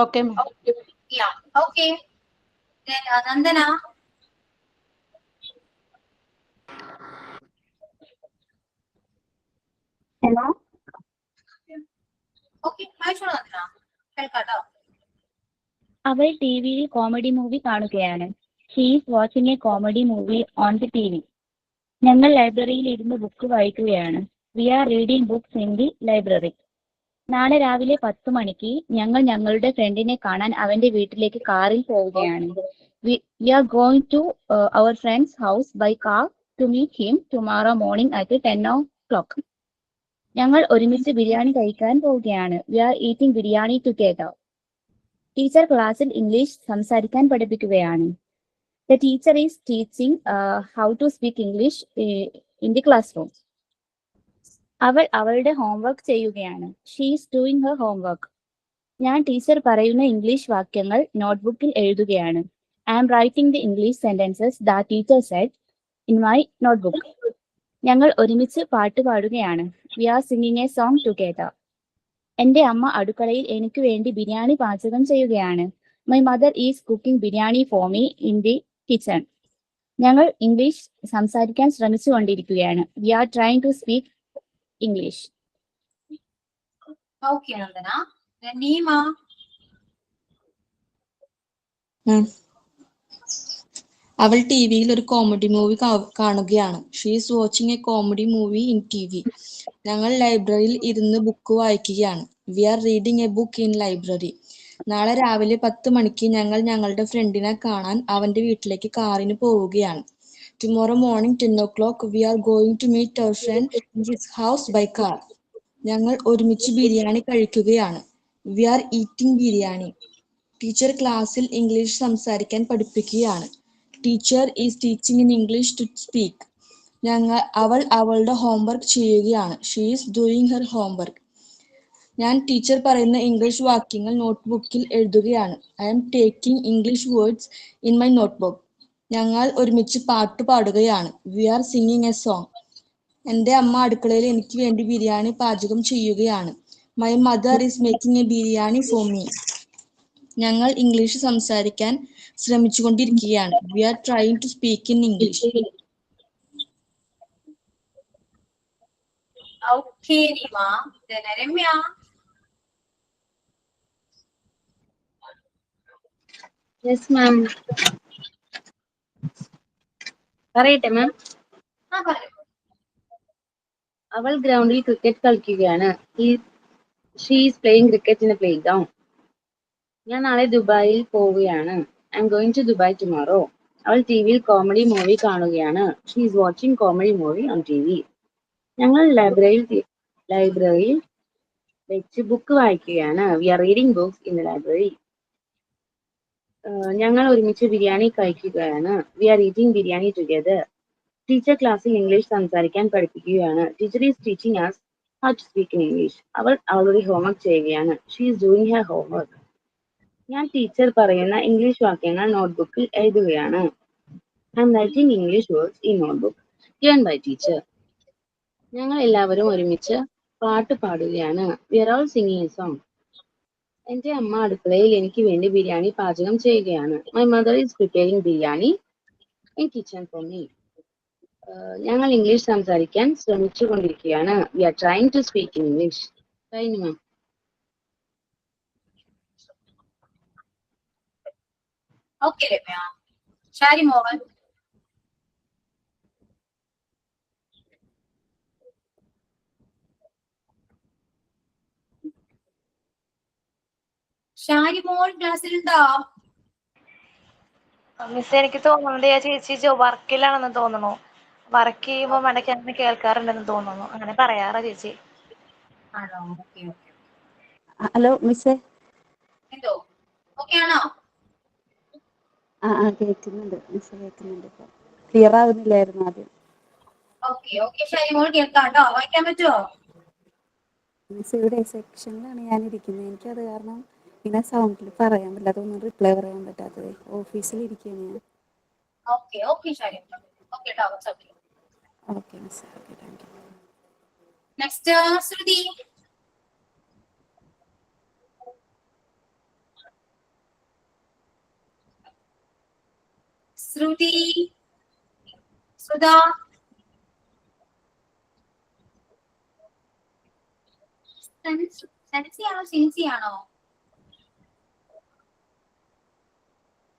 Okay ma'am. Yeah. Okay. Then Nandana. Hello. Okay. Nandana. Kelkato. അവൾ ടിവിയിൽ കോമഡി മൂവി കാണുകയാണ്. She is watching a comedy movie on the TV. ഞങ്ങൾ ലൈബ്രറിയിൽ ഇരുന്ന് ബുക്ക് വായിക്കുകയാണ്. We are reading books in the library. നാളെ രാവിലെ 10 മണിക്ക് ഞങ്ങൾ ഞങ്ങളുടെ ഫ്രണ്ടിനെ കാണാൻ അവന്റെ വീട്ടിലേക്ക് കാറിൽ പോവുകയാണ്. We are going to our friends house by car to meet him tomorrow morning at 10 o'clock. ഞങ്ങൾ ഒരുമിച്ച് ബിരിയാണി കഴിക്കാൻ പോവുകയാണ്. We are eating biryani together. Teacher ക്ലാസ്സിൽ ഇംഗ്ലീഷ് സംസാരിക്കാൻ പഠിപ്പിക്കുകയാണ്. The teacher is teaching how to speak English in the classroom. അവൾ അവളുടെ homework ചെയ്യുകയാണ്. She is doing her homework. ഞാൻ ടീച്ചർ പറയുന്ന ഇംഗ്ലീഷ് വാക്യങ്ങൾ നോട്ട്ബുക്കിൽ എഴുതുകയാണ്. I am writing the English sentences that teacher said in my notebook. ഞങ്ങൾ ഒരുമിച്ച് പാട്ട് പാടുകയാണ്. We are singing a song together. എൻ്റെ അമ്മ അടുക്കളയിൽ എനിക്ക് വേണ്ടി ബിരിയാണി പാചകം ചെയ്യുകയാണ്. My mother is cooking biryani for me in the kitchen. ഞങ്ങൾ ഇംഗ്ലീഷ് സംസാരിക്കാൻ ശ്രമിച്ചുകൊണ്ടിരിക്കുകയാണ്. We are trying to speak English. Okay, Nandana. Then Neema. അവൾ ടിവിയിൽ ഒരു കോമഡി മൂവി കാണുകയാണ്. She is watching a comedy movie in TV. ഞങ്ങൾ ലൈബ്രറിയിൽ ഇരുന്ന് ബുക്ക് വായിക്കുകയാണ്. We are reading a book in library. നാളെ രാവിലെ 10 മണിക്ക് ഞങ്ങൾ ഞങ്ങളുടെ ഫ്രണ്ടിനെ കാണാൻ അവന്റെ വീട്ടിലേക്ക് കാറിന് പോവുകയാണ്. Tomorrow morning 10 o'clock we are going to meet our friend in his house by car. ഞങ്ങൾ ഒരുമിച്ച് ബിരിയാണി കഴിക്കുകയാണ്. We are eating biryani. Teacher ക്ലാസ്സിൽ ഇംഗ്ലീഷ് സംസാരിക്കാൻ പഠിപ്പിക്കുകയാണ്. Teacher is teaching in English to speak. അവൾ അവളുടെ ഹോംവർക്ക് ചെയ്യുകയാണ്. She is doing her homework. ഞാൻ ടീച്ചർ പറയുന്ന ഇംഗ്ലീഷ് വാക്യങ്ങൾ നോട്ട്ബുക്കിൽ എഴുതുകയാണ്. I am taking English words in my notebook. ഞങ്ങൾ ഒരുമിച്ച് പാട്ട് പാടുകയാണ്. We are singing a song. എൻ്റെ അമ്മ അടുക്കളയിൽ എനിക്ക് വേണ്ടി ബിരിയാണി പാചകം ചെയ്യുകയാണ്. My mother is making a biryani for me. ഞങ്ങൾ ഇംഗ്ലീഷ് സംസാരിക്കാൻ ശ്രമിച്ചുകൊണ്ടിരിക്കുകയാണ്. We are trying to speak in English. Okay, Nima. Then Ramya. Yes ma'am. പറയട്ടെ മാം. അവൾ ഗ്രൗണ്ടിൽ ക്രിക്കറ്റ് കളിക്കുകയാണ്. She is playing cricket in a playground. ഞാൻ നാളെ ദുബായിൽ പോവുകയാണ്. I am going to Dubai tomorrow. അവൾ ടിവിയിൽ കോമഡി മൂവി കാണുകയാണ്. She is watching comedy movie on T V. ഞങ്ങൾ ലൈബ്രറിയിൽ വെച്ച് ബുക്ക് വായിക്കുകയാണ്. We are reading books in the library. ഞങ്ങൾ ഒരുമിച്ച് ബിരിയാണി കഴിക്കുകയാണ്. We are eating biryani together. Teacher ക്ലാസ്സിൽ ഇംഗ്ലീഷ് സംസാരിക്കാൻ പഠിപ്പിക്കുകയാണ്. Teacher is teaching us how to speak in English. അവൾ അവളുടെ ഹോംവർക്ക് ചെയ്യുകയാണ്. She is doing her homework. ഞാൻ ടീച്ചർ പറയുന്ന ഇംഗ്ലീഷ് വാക്യങ്ങൾ നോട്ട്ബുക്കിൽ എഴുതുകയാണ്. I am writing English words in notebook given by teacher. ഞങ്ങൾ എല്ലാവരും ഒരുമിച്ച് പാട്ട് പാടുകയാണ്. We are all singing a song. എൻ്റെ അമ്മ അടുക്കളയിൽ എനിക്ക് വേണ്ടി ബിരിയാണി പാചകം ചെയ്യുകയാണ്. My mother is preparing biryani in kitchen for me. ഞങ്ങൾ ഇംഗ്ലീഷ് സംസാരിക്കാൻ ശ്രമിച്ചുകൊണ്ടിരിക്കുകയാണ്. We are trying to speak in English. കഴിഞ്ഞു ma'am. Okay, Ramya. Shari Mohan. Shari മോൾ ക്ലാസ്സിലുണ്ടോ? മിസ് എനിക്ക് തോന്നുന്നത് ആ ചേച്ചി വർക്കിലാണെന്ന് തോന്നുന്നു. വർക്ക് ചെയ്യുമ്പോൾ ഇടയ്ക്ക് അങ്ങനെ കേൾക്കാറുണ്ടെന്ന് തോന്നുന്നു. അങ്ങനെ പറയാറാ ചേച്ചി. ആണോ? Okay okay. ഹലോ മിസ്സേ. എന്തോ ഓക്കെ ആണോ? കേൾക്കുന്നുണ്ട് മിസ്സേ, കേൾക്കുന്നുണ്ട്. ഇപ്പൊ ക്ലിയർ ആവുന്നില്ലായിരുന്നു ആദ്യം. ഓക്കെ ഓക്കെ ഷാരി മോൾ കേൾക്കാം കേട്ടോ. വായിക്കാൻ പറ്റുമോ? മിസ് ഇവിടെ സെക്ഷനിലാണ് ഞാൻ ഇരിക്കുന്നത്. എനിക്കത് കാരണം പിന്നെ സൗണ്ടിൽ പറയാൻ പറ്റില്ല, അതൊന്നും റിപ്ലൈ പറയാൻ പറ്റാത്തത്. ഓഫീസിൽ ഇരിക്കുകയാണ് ഞാൻ. ഓക്കെ ഓക്കെ ഷാരി ഓക്കെ കേട്ടോ. Okay miss. Okay, thank you. Next Shruthi. Shruthi Sudha. സെൻസിയാണോ സിൻസിയാണോ?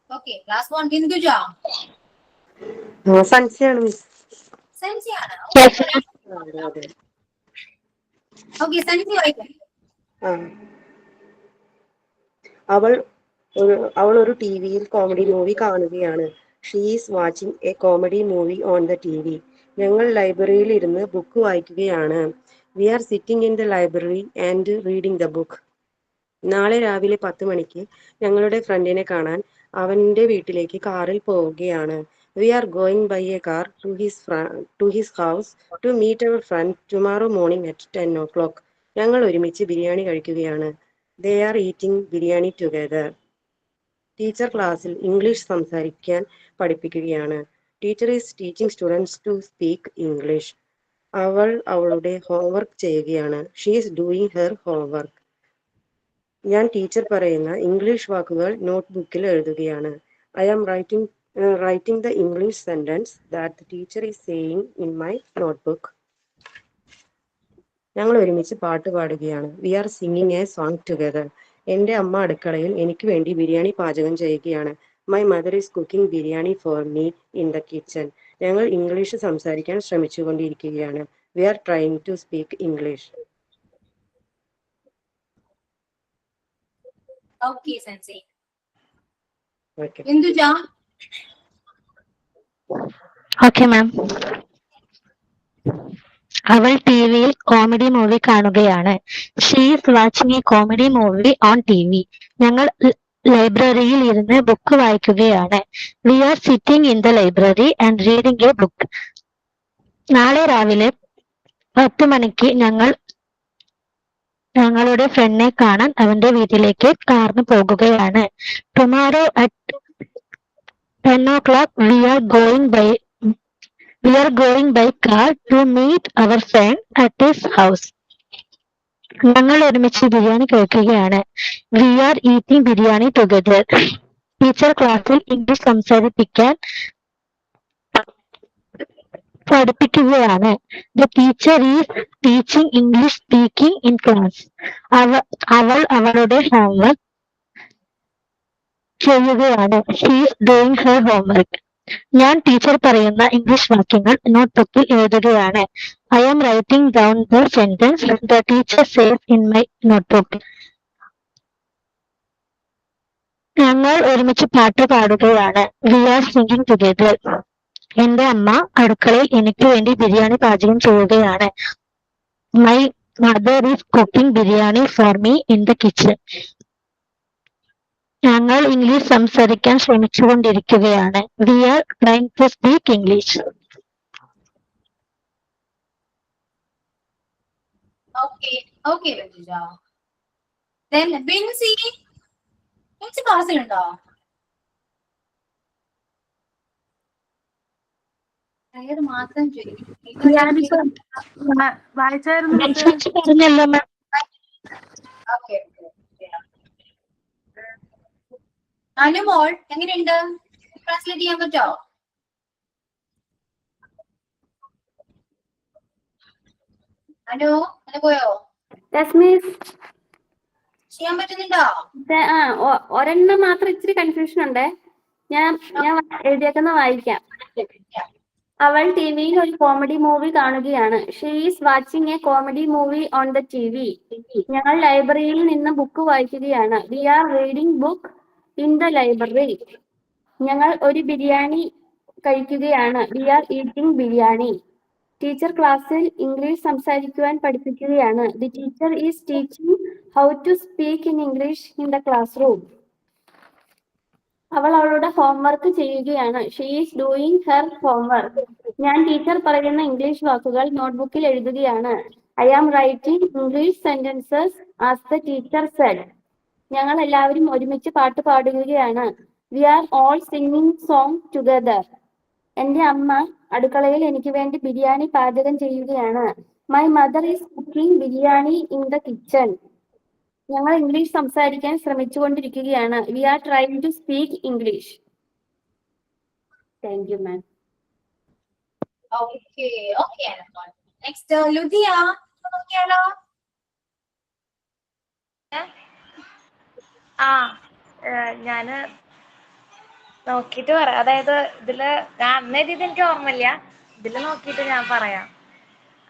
ഓക്കെ. ക്ലാസ് 1 ബിന്ദുജ. സൻസിയാണ് മിസ്. സെൻസിയാണ്. ഓക്കെ സെൻസി വായിക്കാം. അവൾ ഒരു ടിവിയിൽ കോമഡി മൂവി കാണുകയാണ്. She is watching a comedy movie on the T V. ഞങ്ങൾ ലൈബ്രറിയിൽ ഇരുന്ന് ബുക്ക് വായിക്കുകയാണ്. We are sitting in the library and reading the book. നാളെ രാവിലെ 10 മണിക്ക് ഞങ്ങളുടെ ഫ്രണ്ടിനെ കാണാൻ അവൻ്റെ വീട്ടിലേക്ക് കാറിൽ പോവുകയാണ്. We are going by a car to his house to meet our friend tomorrow morning at 10 o'clock. ഞങ്ങൾ ഒരുമിച്ച് ബിരിയാണി കഴിക്കുകയാണ്. They are eating biryani together. Teacher ക്ലാസ്സിൽ ഇംഗ്ലീഷ് സംസാരിക്കാൻ പഠിപ്പിക്കുകയാണ്. Teacher is teaching students to speak English. അവൾ അവളുടെ ഹോംവർക്ക് ചെയ്യുകയാണ്. She is doing her homework. ഞാൻ ടീച്ചർ പറയുന്ന ഇംഗ്ലീഷ് വാക്കുകൾ നോട്ട്ബുക്കിൽ എഴുതുകയാണ്. I am writing the English sentence that the teacher is saying in my notebook. ഞങ്ങൾ ഒരുമിച്ച് പാട്ട് പാടുകയാണ്. We are singing a song together. എൻ്റെ അമ്മ അടുക്കളയിൽ എനിക്ക് വേണ്ടി ബിരിയാണി പാചകം ചെയ്യുകയാണ്. My mother is cooking biryani for me in the kitchen. ഞങ്ങൾ ഇംഗ്ലീഷ് സംസാരിക്കാൻ ശ്രമിച്ചുകൊണ്ടിരിക്കുകയാണ്. We are trying to speak English. Okay Sency. Okay. Binduja. Okay ma'am. അവൾ ടിവിയിൽ കോമഡി മൂവി കാണുകയാണ്. She is watching a comedy movie on T V. ഞങ്ങൾ ലൈബ്രറിയിൽ ഇരുന്ന് book വായിക്കുകയാണ്. We are sitting in the library and reading a book. നാളെ രാവിലെ 10 മണിക്ക് ഞങ്ങളുടെ ഫ്രണ്ടിനെ കാണാൻ അവന്റെ വീട്ടിലേക്ക് കാറിന് പോകുകയാണ്. Tomorrow at 10 o'clock we are going by car to meet our friend at his house. ഞങ്ങൾ ഒരുമിച്ച് ബിരിയാണി കഴിക്കുകയാണ്. We are eating biryani together. Teacher ക്ലാസ്സിൽ ഇംഗ്ലീഷ് പഠിപ്പിക്കുകയാണ്. The teacher is teaching English speaking in class. അവൾ അവളുടെ ഹോംവർക്ക് ചെയ്യുകയാണ്. She is doing her homework. ഞാൻ teacher പറയുന്ന ഇംഗ്ലീഷ് വാക്യങ്ങൾ നോട്ട്ബുക്കിൽ എഴുതുകയാണ്. I am writing down the sentence the teacher says in my notebook. ഞങ്ങൾ ഒരുമിച്ച് പാട്ട് പാടുകയാണ്. We are singing together. എന്റെ അമ്മ അടുക്കളയിൽ എനിക്ക് വേണ്ടി ബിരിയാണി പാചകം ചെയ്യുകയാണ്. My mother is cooking biryani for me in the kitchen. ഞങ്ങൾ ഇംഗ്ലീഷ് സംസാരിക്കാൻ ശ്രമിച്ചുകൊണ്ടിരിക്കുകയാണ്. We are trying to speak English. Okay Ranjija. Then Binsy ക്ലാസ്സിലുണ്ടോ? അതായത് മാത്രം ഞാനിപ്പോ വായിച്ചായിരുന്നു പറഞ്ഞല്ലോ മാം. ഓക്കെ. അനുമോൾ എങ്ങനെയുണ്ട്? ട്രാൻസ്ലേറ്റ് ചെയ്യാൻ പറ്റോ? അനു പോയോ? ചെയ്യാൻ പറ്റുന്നുണ്ടോ? ഒരെണ്ണം മാത്രം ഇച്ചിരി കൺഫ്യൂഷൻ ഉണ്ട്. ഞാൻ എഴുതിയേക്കുന്ന വായിക്കാം. അവൾ ടിവിയിൽ ഒരു കോമഡി മൂവി കാണുകയാണ്. She is watching a comedy movie on the TV. ഞങ്ങൾ ലൈബ്രറിയിൽ നിന്ന് ബുക്ക് വായിക്കുകയാണ്. We are reading book in the library. ഞങ്ങൾ ഒരു ബിരിയാണി കഴിക്കുകയാണ്. We are eating biryani. Teacher ക്ലാസ്സിൽ ഇംഗ്ലീഷ് സംസാരിക്കുവാൻ പഠിപ്പിക്കുകയാണ്. The teacher is teaching how to speak in English in the classroom. അവൾ അവളുടെ ഹോംവർക്ക് ചെയ്യുകയാണ്. She is doing her homework. ഞാൻ ടീച്ചർ പറയുന്ന ഇംഗ്ലീഷ് വാക്കുകൾ നോട്ട്ബുക്കിൽ എഴുതുകയാണ്. I am writing English sentences as the teacher said. ഞങ്ങൾ എല്ലാവരും ഒരുമിച്ച് പാട്ട് പാടുകയാണ്. We are all singing song together. എന്റെ അമ്മ അടുക്കളയിൽ എനിക്ക് വേണ്ടി ബിരിയാണി പാചകം ചെയ്യുകയാണ്. My mother is cooking biryani in the kitchen. ഞങ്ങൾ ഇംഗ്ലീഷ് സംസാരിക്കാൻ ശ്രമിച്ചുകൊണ്ടിരിക്കുകയാണ്. We are trying to speak English. Thank you ma'am. Okay. Next Ludiya നോക്കിയാലോ? ഞാന് നോക്കിട്ട് പറയാം. അതായത് ഇതില് ഞാൻ അന്ന് എഴുതിയത് എനിക്ക് ഓർമ്മയില്ല. ഇതില് നോക്കിയിട്ട് ഞാൻ പറയാം.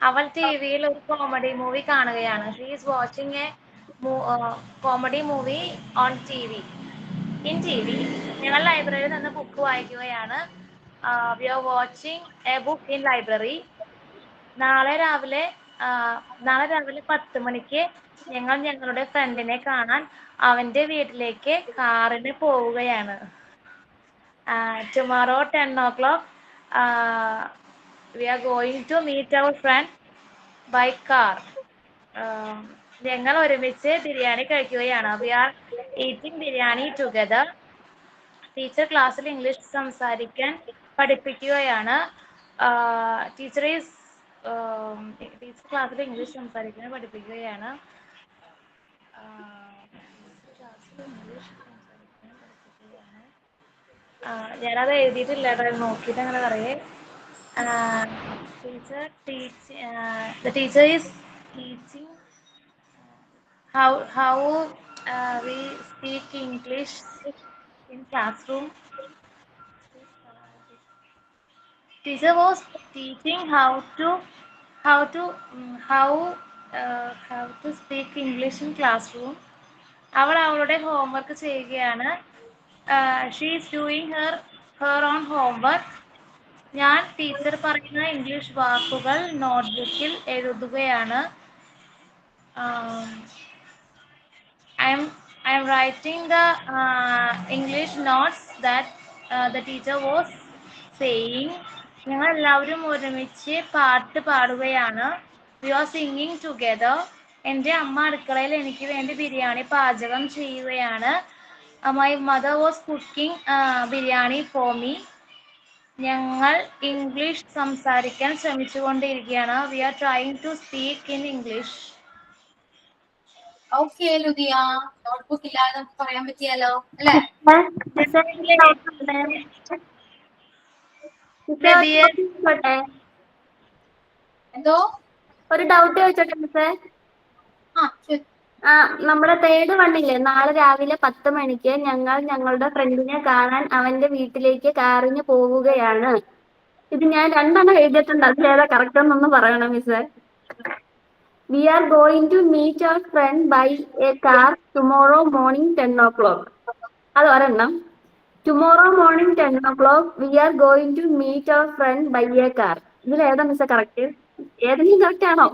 അവൾ ടിവിയിൽ ഒരു കോമഡി മൂവി കാണുകയാണ്. She is watching a comedy movie on TV in TV. ഞങ്ങൾ ലൈബ്രറിയിൽ നിന്ന് ബുക്ക് വായിക്കുകയാണ്. We are watching a book in library. നാളെ രാവിലെ 10 മണിക്ക് ഞങ്ങൾ ഞങ്ങളുടെ ഫ്രണ്ടിനെ കാണാൻ അവന്റെ വീട്ടിലേക്ക് കാറിന് പോവുകയാണ്. Tomorrow 10 o'clock we are going to meet our friend by car. ഞങ്ങൾ ഒരുമിച്ച് ബിരിയാണി കഴിക്കുകയാണ്. We are eating biryani together. Teacher ക്ലാസ്സിൽ ഇംഗ്ലീഷ് സംസാരിക്കാൻ പഠിപ്പിക്കുകയാണ്. ടീച്ചർ ക്ലാസ്സിൽ ഇംഗ്ലീഷ് സംസാരിക്കാൻ പഠിപ്പിക്കുകയാണ്. ഞാനത് എഴുതിയിട്ടില്ല കേട്ടോ. നോക്കിയിട്ട് അങ്ങനെ പറയേ. The teacher is teaching how we speak English in classroom. Teacher was teaching how to speak English in classroom. അവൾ അവളുടെ ഹോംവർക്ക് ചെയ്യുകയാണ്. She is doing her own homework. ഞാൻ ടീച്ചർ പറയുന്ന ഇംഗ്ലീഷ് വാക്കുകൾ നോട്ട്ബുക്കിൽ എഴുതുകയാണ്. I am writing the English notes that the teacher was saying. ഞങ്ങൾ എല്ലാവരും ഒരുമിച്ച് പാട്ട് പാടുകയാണ്. We are singing together. എൻ്റെ അമ്മ അടുക്കളയിൽ എനിക്ക് വേണ്ടി ബിരിയാണി പാചകം ചെയ്യുകയാണ്. My mother was cooking biryani for me. ഞങ്ങൾ ഇംഗ്ലീഷ് സംസാരിക്കാൻ ശ്രമിച്ചുകൊണ്ടിരിക്കുകയാണ്. We are trying to speak in English. Okay Ludiya, notebook ഇല്ലാതെ നമുക്ക് പറയാൻ പറ്റിയാലോ അല്ലേ? എന്തോ ഒരു ഡൗട്ട് ചോദിച്ചോട്ടെ മിസ്സേ? നമ്മുടെ തേർഡ് വണ്ണില്ലേ, നാളെ രാവിലെ 10 മണിക്ക് ഞങ്ങൾ ഞങ്ങളുടെ ഫ്രണ്ടിനെ കാണാൻ അവന്റെ വീട്ടിലേക്ക് കാറിന് പോവുകയാണ്. ഇത് ഞാൻ 2 എണ്ണം എഴുതിയിട്ടുണ്ട്, അതിലേതാ കറക്റ്റ് എന്നൊന്ന് പറയണം മിസ്സേ. We are going to meet our friend by a car tomorrow morning 10 o'clock. അത് ഒരെണ്ണം. Tomorrow morning 10 o'clock we are going to meet our friend by a car. ഇതിലേതാ മിസ്സേ കറക്റ്റ്? ഏതെങ്കിലും കറക്റ്റ് ആണോ?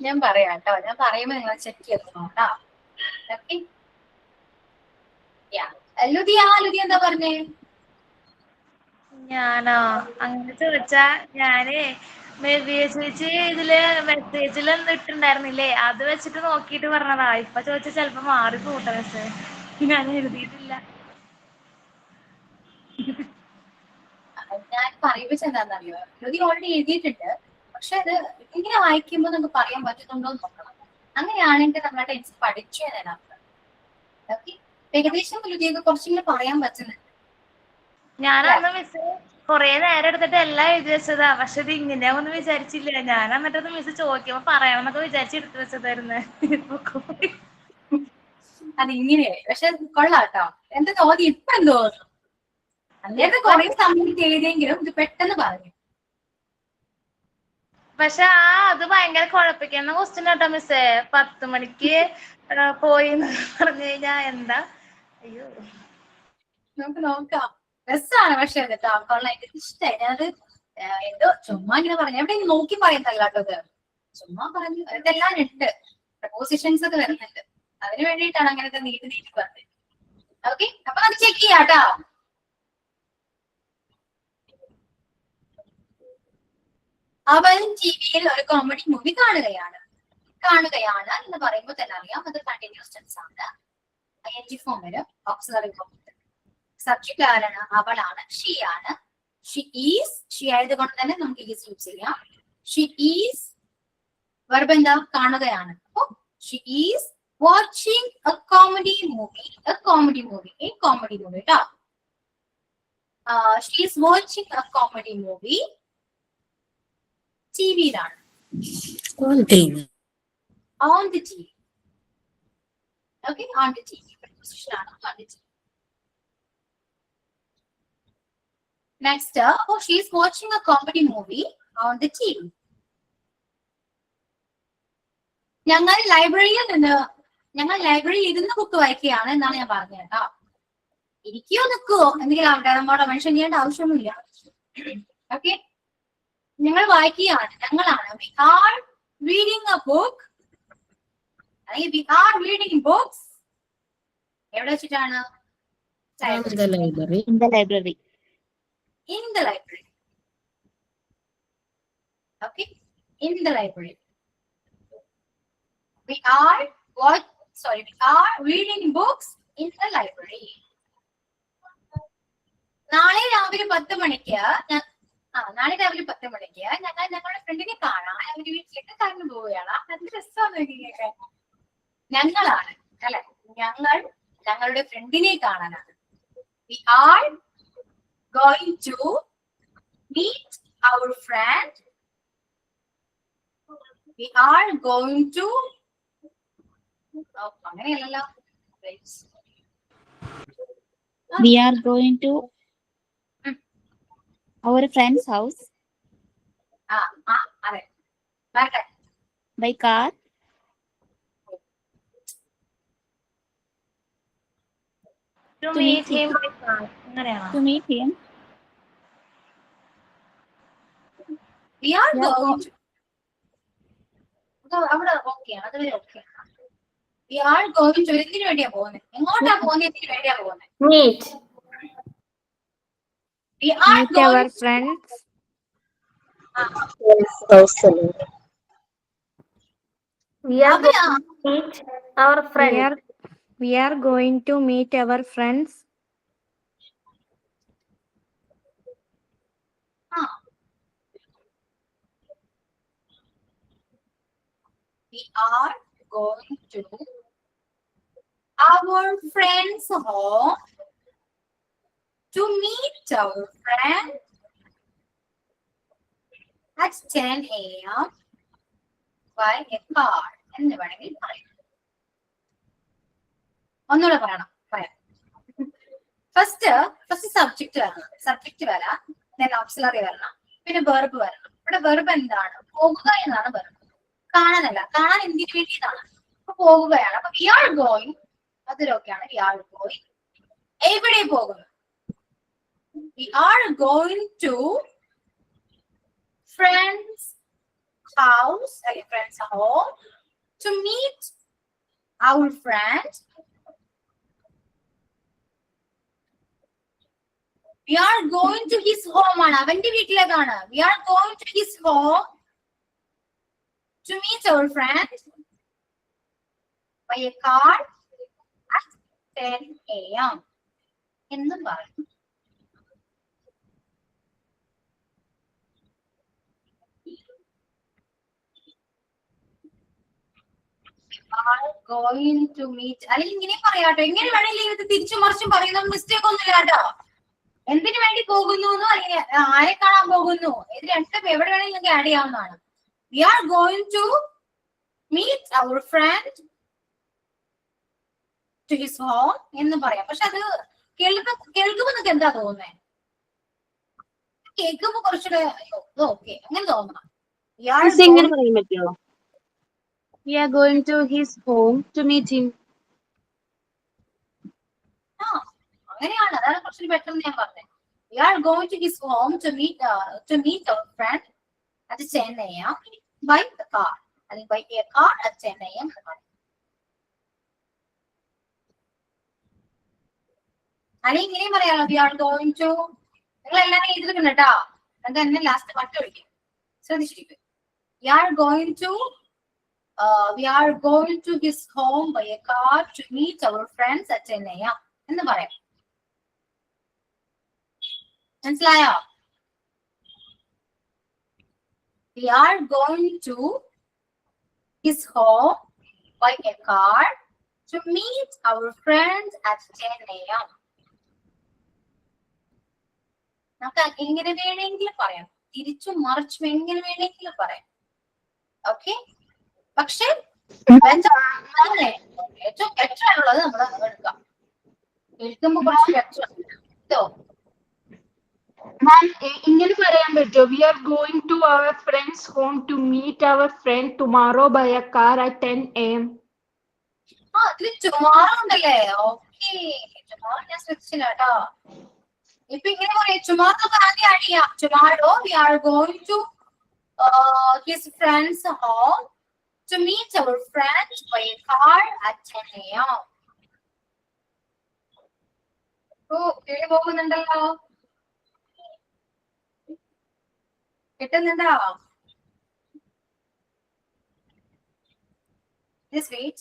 ഞാൻ പറയാം കേട്ടോ, ഞാൻ പറയുമ്പോ നിങ്ങൾ ചെക്ക് ചെയ്തോ കേട്ടോ. ലുദിയ എന്താ പറഞ്ഞേ? ഞാനോ അങ്ങനെ ചോദിച്ചാ ഞാന് ചേച്ചി ഇതില് മെസ്സേജിൽ ഇട്ടുണ്ടായിരുന്നില്ലേ, അത് വെച്ചിട്ട് നോക്കിയിട്ട് പറഞ്ഞതാ. ഇപ്പൊ ചോദിച്ചാൽ ചിലപ്പോ മാറി പോട്ടെ മിസ്സേ, ഞാൻ എഴുതിയിട്ടില്ല. ഞാൻ പറയിപ്പിച്ച എന്താണെന്നറിയോ, ലുദിയ ഓൾറെഡി എഴുതിയിട്ടുണ്ട്. പക്ഷെ അത് ഇങ്ങനെ വായിക്കുമ്പോൾ നമുക്ക് പറയാൻ പറ്റുന്നുണ്ടോ എന്ന് നോക്കണം. അങ്ങനെയാണെങ്കിൽ നമ്മളെ ടെൻസ് പഠിച്ചു എന്നതിനർത്ഥം. ഓക്കെ, ഏകദേശം ലുദിയൊക്കെ കുറച്ചെങ്കിലും പറയാൻ പറ്റുന്നുണ്ട്. ഞാനന്ന് മിസ് കൊറേ നേരം എടുത്തിട്ട് എല്ലാം എഴുതി വെച്ചതാ. പക്ഷെ ഇത് ഇങ്ങനെയാവൊന്നും വിചാരിച്ചില്ല. ഞാൻ എന്നിട്ടത് മിസ് ചോദിക്കുമ്പോ പറയാമെന്നൊക്കെ വിചാരിച്ച് എടുത്തു വെച്ചതായിരുന്നു. അതിങ്ങനെയായി. പക്ഷെ കൊള്ളാട്ടോ, എന്താ തോന്നി? ഇപ്പൊ എന്ത് തോന്നുന്നു? അന്നേരത്തെ കുറെ സമയത്ത് എഴുതിയെങ്കിലും ഇത് പെട്ടെന്ന് പറഞ്ഞു. പക്ഷെ അത് ഭയങ്കര കുഴപ്പിക്കുന്ന ക്വസ്റ്റ്യൻ കേട്ടോ മിസ്സേ. 10 മണിക്ക് പോയി പറഞ്ഞു കഴിഞ്ഞാ എന്താ? അയ്യോ, നമുക്ക് നോക്കാം. രസമാണ് പക്ഷെ കേട്ടോ, കൊള്ളാം. എനിക്ക് ഇഷ്ടമായി. ഞാനത് എന്തോ ചുമ്മാ ഇങ്ങനെ പറഞ്ഞു, എവിടെ നോക്കി പറയുന്നല്ലോ കേട്ടോ. ഇത് ചുമ്മാ പറഞ്ഞു. ഇതെല്ലാം ഉണ്ട്, പ്രപ്പോസിഷൻസ് ഒക്കെ വരുന്നുണ്ട്. അതിന് വേണ്ടിയിട്ടാണ് അങ്ങനത്തെ നീട്ടി പറഞ്ഞത്. ഓക്കെ, അപ്പൊ അത് ചെക്ക് ചെയ്യാട്ടോ. അവൻ ടിവിയിൽ ഒരു കോമഡി മൂവി കാണുകയാണ് എന്ന് പറയുമ്പോൾ തന്നെ അറിയാം അത് കണ്ടിന്യൂസ് ടെൻസ് ആണ്. ing ഫോം വരും, ഓക്സിലറി ഫോം. സബ്ജക്റ്റ് ആരാണ്? അവളാണ്, ഷീ ആണ്. ഷീ ഈസ്, ഷീ ആയതുകൊണ്ട് തന്നെ നമുക്ക് ഈസ് യൂസ് ചെയ്യാം. ഷീ ഈസ് വെർബ് എന്താ? കാണുകയാണ്. അപ്പൊ she is watching a comedy movie കേട്ടോ. She is watching a comedy movie ടിവിയിലാണ്. On the TV. Okay, on the TV preposition ആണ്. On the TV. Next, she is watching a comedy movie on the TV. ഞങ്ങൾ ലൈബ്രറിയിൽ ഇരുന്ന് book വായിക്കുകയാണ് എന്നാണ് ഞാൻ പറഞ്ഞത് കേട്ടോ. ഇരിക്കോ നിൽക്കുവോ എന്തെങ്കിലും ആവട്ടെ, നമ്മുടെ മനുഷ്യൻ ചെയ്യേണ്ട ആവശ്യമൊന്നുമില്ല. ഓക്കെ, ഞങ്ങൾ വായിക്കുകയാണ്, ഞങ്ങളാണ്. We are reading a book. അല്ലെങ്കിൽ we are reading books. എവിടെ വെച്ചിട്ടാണ്? In the library. In the library. Okay, in the library. We are reading books in the library. നാളെ രാവിലെ 10 മണിക്ക് ഞങ്ങൾ ഞങ്ങളുടെ ഫ്രണ്ടിനെ കാണാൻ അവരുടെ വീട്ടിലേക്ക് കറങ്ങി പോവുകയാണ്. അത് രസമാണ് കേൾക്കാൻ. ഞങ്ങളാണ് അല്ലെ, ഞങ്ങളുടെ ഫ്രണ്ടിനെ കാണാനാണ്. We are going to meet our friend. We are going to അങ്ങനെയല്ലല്ലോ. We are going to our friend's house. അതെ, വരട്ടെ. By car. To meet him by car. അങ്ങനെയാണോ? To meet him. We are going to അവിടെ ഓക്കെയാണ്, അതുവരെ okay. We are going to എന്തിനു വേണ്ടിയാ പോകുന്നത്? എങ്ങോട്ടാ പോകുന്നത്? എന്തിനു വേണ്ടിയാ പോകുന്നത്? Meet. We are Meet going our friends. We are going to meet our friends. We are going to meet our friends. We are going to our friend's home to meet our friend at 10 a.m. by a car. എന്ന് വേണമെങ്കിൽ പറയാം. ഒന്നുകൂടെ പറയാം. First subject വരണം, subject വരാം, then auxiliary വരണം, പിന്നെ verb വരണം. ഇവിടെ വെർബ് എന്താണ്? പോകുക എന്നാണ് വെർബ്. കാണാനല്ല, കാണാൻ എന്തിനു വേണ്ടിയതാണ്? അപ്പൊ പോകുകയാണ്. അപ്പൊ വി ആർ ഗോയിങ്, അതിലൊക്കെയാണ് വി ആർ ഗോയിങ്. എവിടെ പോകുന്നു? We are going to friends house, അല്ലെങ്കിൽ friends home to meet our friend. We are going to his home ആണ്, അവന്റെ വീട്ടിലേക്കാണ്. We are going to his home to meet our friend by a car at 10 a.m. എന്നും പറയും. Are going to meet, അല്ലെങ്കിൽ ഇങ്ങനെയും പറയാട്ടോ, എങ്ങനെ വേണമെങ്കിലും ഇത് തിരിച്ചും മറിച്ചും പറയുന്ന മിസ്റ്റേക്ക് ഒന്നുമില്ല കേട്ടോ. എന്തിനു വേണ്ടി പോകുന്നു, അല്ലെങ്കിൽ ആരെ കാണാൻ പോകുന്നു, ഇത് രണ്ടും എവിടെ വേണമെങ്കിലും നിങ്ങൾക്ക് ആഡ് ചെയ്യാവുന്നതാണ്. We are going to meet our friend to his home എന്ന് പറയാം. പക്ഷെ അത് കേൾക്കുമ്പോ നിങ്ങൾക്ക് എന്താ തോന്നുന്നത്? കേൾക്കുമ്പോ കുറച്ചുകൂടെ ഓക്കെ അങ്ങനെ തോന്നണം. എങ്ങനെ പറയാൻ പറ്റുമോ? We are going to his home to meet him. അങ്ങനെയാണ്, അതാണ് കുറച്ചുകൂടി ബെറ്റർ എന്ന് ഞാൻ പറഞ്ഞത്. We are going to his home to meet our friend at 10 a.m. by the car, അല്ലെങ്കിൽ by a car at 10 a.m. അല്ലെങ്കിൽ ഇങ്ങനെയും പറയാലോ, we are going to, നിങ്ങൾ എല്ലാവരും എഴുതിയിരിക്കണം കേട്ടോ, നിങ്ങൾക്ക് എന്നെ ലാസ്റ്റ് പട്ട് വിളിക്കും, ശ്രദ്ധിച്ചിരിക്കും. We are going to his home by a car to meet our friends at 10 a.m. എന്ന് പറയാം. മനസ്സിലായോ? We are going to his home by a car to meet our friends at 10 a.m. നമുക്ക് എങ്ങനെ വേണമെങ്കിലും പറയാം, തിരിച്ചും മറിച്ചും എങ്ങനെ വേണമെങ്കിലും പറയാം. ഓക്കെ, പക്ഷെ ഏറ്റവും ബെറ്റർ ആയുള്ളത് നമ്മൾ എടുക്കാം. കേൾക്കുമ്പോ കുറച്ച് ബെറ്റർ കേട്ടോ. മാം ഇങ്ങനെ പറയാൻ പറ്റുമോ? We are going to our friends home to meet our friend tomorrow by a car at 10 a.m. അതില് ടുമാറോ ഉണ്ടല്ലേ? ഓക്കെ, ടുമാറോ ഞാൻ ശ്രദ്ധിച്ചില്ല കേട്ടോ. ഇപ്പൊ ഇങ്ങനെ പറയാം, ടുമാറോ ആദ്യം ആഡ് ചെയ്യാം. Tomorrow we are going to his friends home to meet our friends by a car at 10 a.m. കേളി പോകുന്നുണ്ടല്ലോ, കിട്ടുന്നുണ്ടോ? Just wait.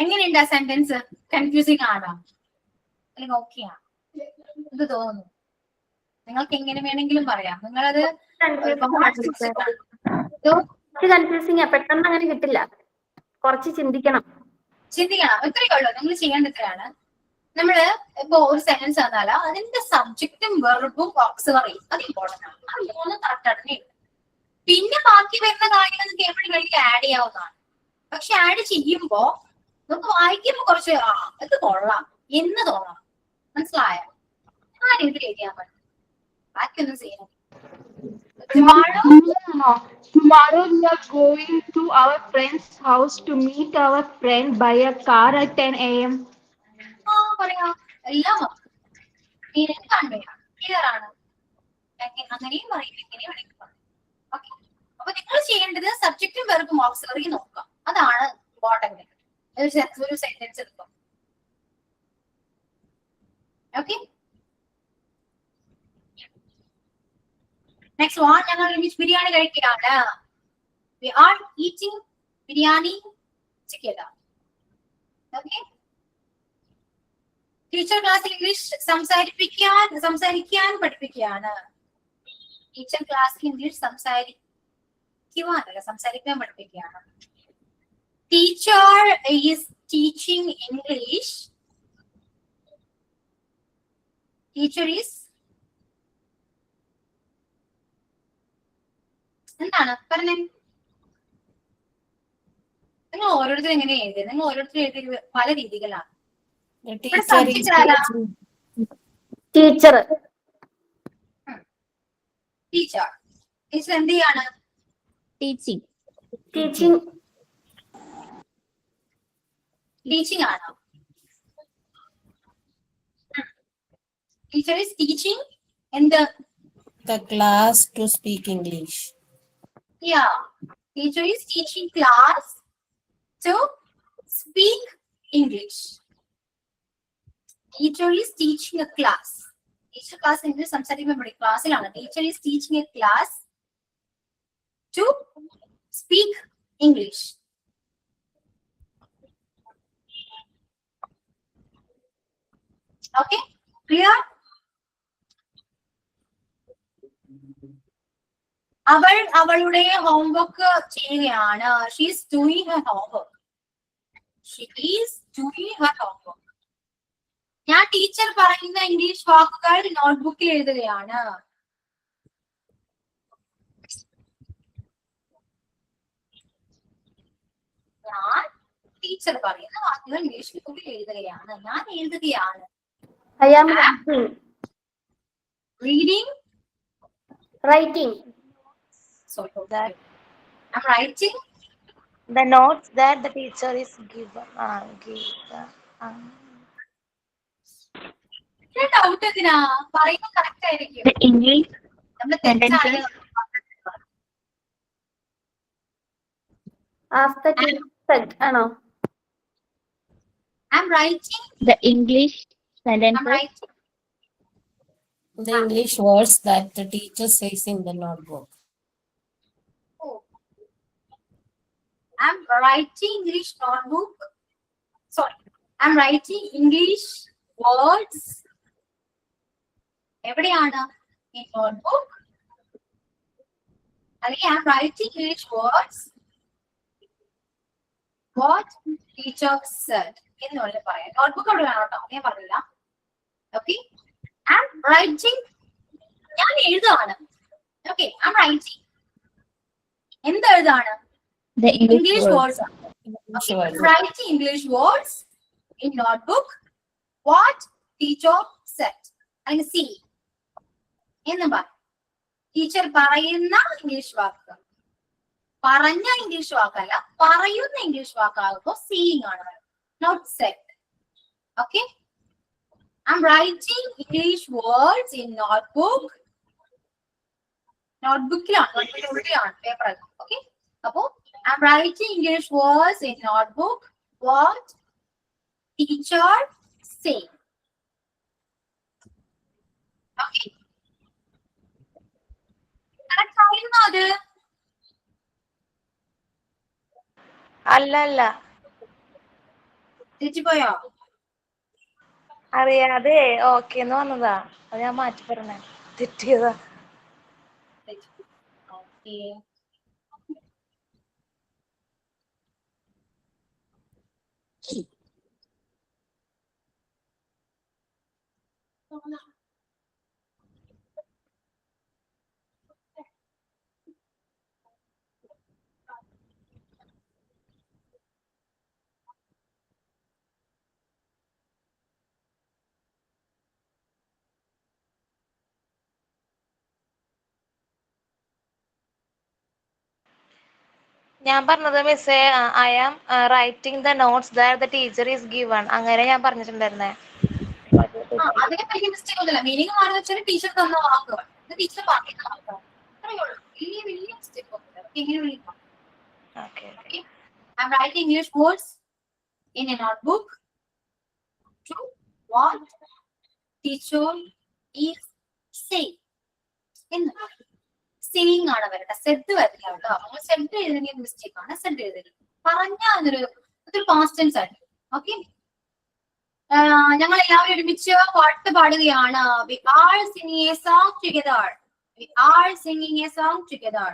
എങ്ങനെയുണ്ട് ആ സെന്റൻസ്? കൺഫ്യൂസിംഗ് ആണോ അല്ലെങ്കിൽ ഓക്കെ ആണ്? എന്ത് തോന്നുന്നു? നിങ്ങൾക്ക് എങ്ങനെ വേണമെങ്കിലും പറയാം. നിങ്ങളത് കുറച്ച് കൺഫ്യൂസിങ് പെട്ടെന്ന് അങ്ങനെ കിട്ടില്ല, കുറച്ച് ചിന്തിക്കണം. ഇത്രയേ ഉള്ളൂ. നിങ്ങൾ ചെയ്യേണ്ട ഇത്രയാണ്. നമ്മള് ഇപ്പൊ ഒരു സെന്റൻസ് തന്നാല അതിന്റെ സബ്ജക്റ്റും വെർബും ഓക്സിലറി അത് ഇമ്പോർട്ടന്റ് ആണ്. അത് 3 കറക്റ്റ്. പിന്നെ ബാക്കി വരുന്ന കാര്യങ്ങൾ നിങ്ങൾക്ക് എപ്പോഴും വേണമെങ്കിൽ ആഡ് ചെയ്യാവുന്നതാണ്. പക്ഷെ ആഡ് ചെയ്യുമ്പോ നമുക്ക് വായിക്കുമ്പോ കുറച്ച് ഇത് കൊള്ളാം എന്ന് തോന്നണം. മനസ്സിലായോ? ആ രീതിയിൽ എഴുതിയാൽ മതി. ബാക്കിയൊന്നും ചെയ്യാം. Tomorrow we are going to our friend's house to meet our friend by a car at 10 a.m. പറയാ എല്ലാം ക്ലിയർ ആണ്. അങ്ങനെയും പറയും, ഇങ്ങനെയും വേണമെങ്കിൽ പറയാം. ഓക്കെ, അപ്പൊ നിങ്ങൾ ചെയ്യേണ്ടത് സബ്ജക്റ്റും വെർബും ഓക്സിലറി നോക്കാം. അതാണ് ഇമ്പോർട്ടന്റ്. ഒരു സെന്റൻസ് എടുക്കും. Okay, next one. ഞങ്ങൾ ഒരുമിച്ച് ബിരിയാണി കഴിക്കുകയാണ്. We are eating biryani together. Okay. Teacher ക്ലാസ്സിൽ ഇംഗ്ലീഷ് സംസാരിക്കാൻ പഠിപ്പിക്കുകയാണ്. ടീച്ചർ ക്ലാസ്സിൽ ഇംഗ്ലീഷ് സംസാരിക്കാൻ പഠിപ്പിക്കുകയാണ്. Teacher is teaching English. Teacher is എന്താണ് പറഞ്ഞേ? നിങ്ങൾ ഓരോരുത്തരും എങ്ങനെ എഴുതി? നിങ്ങൾ ഓരോരുത്തരും എഴുതിയത് പല രീതികളാണ്. ടീച്ചർ എന്ത് ചെയ്യാണ്? ടീച്ചിങ് ആണോ? ടീച്ചർ ഈസ് ടീച്ചിങ് എന്ത്? The class to speak English. Yeah, teacher is teaching class to speak English. Teacher is teaching a class. Teacher class English സംസാരിക്കുമ്പോൾ ക്ലാസ്സിലാണ്. Teacher is teaching a class to speak English. Okay, clear? അവൾ അവളുടെ homework ചെയ്യുകയാണ്. She is doing her homework. She is doing her homework. ഞാൻ teacher പറയുന്ന English വാക്കുകൾ നോട്ട്ബുക്കിൽ എഴുതുകയാണ്. ഞാൻ ടീച്ചർ പറയുന്ന വാക്കുകൾ ഇംഗ്ലീഷ് ബുക്കിൽ എഴുതുകയാണ്. ഞാൻ എഴുതുകയാണ്. I am reading. Writing. Sorry, I'm writing the notes that the teacher is given. Doubt എന്തിനാ? പറയുന്നത് കറക്റ്റ് ആയിരിക്കും. നമ്മൾ തെറ്റാണ്. After said, ആണോ? I'm writing the English sentences. I'm writing The English words that the teacher says in the notebook. I'm writing English notebook. Sorry, I'm writing English words. എവിടെയാണ്? In notebook. അല്ലെങ്കിൽ I'm writing English words. What teacher said. എന്നുള്ളത് പറയാം. Notebook അവിടെ വേണം കേട്ടോ, ഞാൻ പറഞ്ഞില്ല. Okay, I'm writing. ഞാൻ എഴുതാണ്. Okay, I'm writing. എന്ത് എഴുതാണ്? The English words. Okay, writing English words in notebook. What teacher said. അല്ലെങ്കിൽ see. എന്ന് പറ. ടീച്ചർ പറയുന്ന ഇംഗ്ലീഷ് വാക്ക്. പറഞ്ഞ ഇംഗ്ലീഷ് വാക്കല്ല, പറയുന്ന ഇംഗ്ലീഷ് വാക്കാകുമ്പോൾ സീയിങ് ആണ്, not said. Okay, I'm writing English words in notebook. നോട്ട്ബുക്കിലാണ്, നോട്ട്ബുക്കിലാണ്, പേപ്പറല്ല. ഓക്കെ, അപ്പോ I'm writing English words in notebook. What teacher say. Okay. Correct ആയിരുന്നോ അത്? അല്ല തെറ്റിപ്പോയോ? അറിയാതെ ഓക്കെ എന്ന് വന്നതാ, അത് ഞാൻ മാറ്റി പറഞ്ഞ തെറ്റിയതാ. Okay. ഞാൻ പറഞ്ഞത് മിസ്സേ I am writing the notes that the teacher is given അങ്ങനെ ഞാൻ പറഞ്ഞിട്ടുണ്ടായിരുന്നേ. അതിനെ പറ്റി മിസ്റ്റേക്ക് ഒന്നുമില്ല. മീനിങ് മാറുന്ന വെച്ചാൽ ടീച്ചർ തന്ന വാക്കുകൾ ടീച്ചർ പറയുന്ന വാക്കുകൾ അത്രയേ ഉള്ളൂ. വലിയ വലിയ മിസ്റ്റേക്ക് ഒന്നുമില്ല. എങ്ങനെ വിളിക്കാം? I'm writing English words in a notebook to what teacher is saying. Saying ആണ് വരട്ടെ, സെഡ് വരില്ല കേട്ടോ. നമ്മൾ സെഡ് എഴുതുന്ന മിസ്റ്റേക്ക് ആണ്. സെഡ് എഴുതരുത്. പറഞ്ഞ അതൊരു പാസ്റ്റ് ടെൻസ് ആയിട്ട്. ഓക്കെ, ഞങ്ങൾ എല്ലാവരും ഒരുമിച്ച് പാട്ട് പാടുകയാണ്. We are singing a song together. We are singing a song together.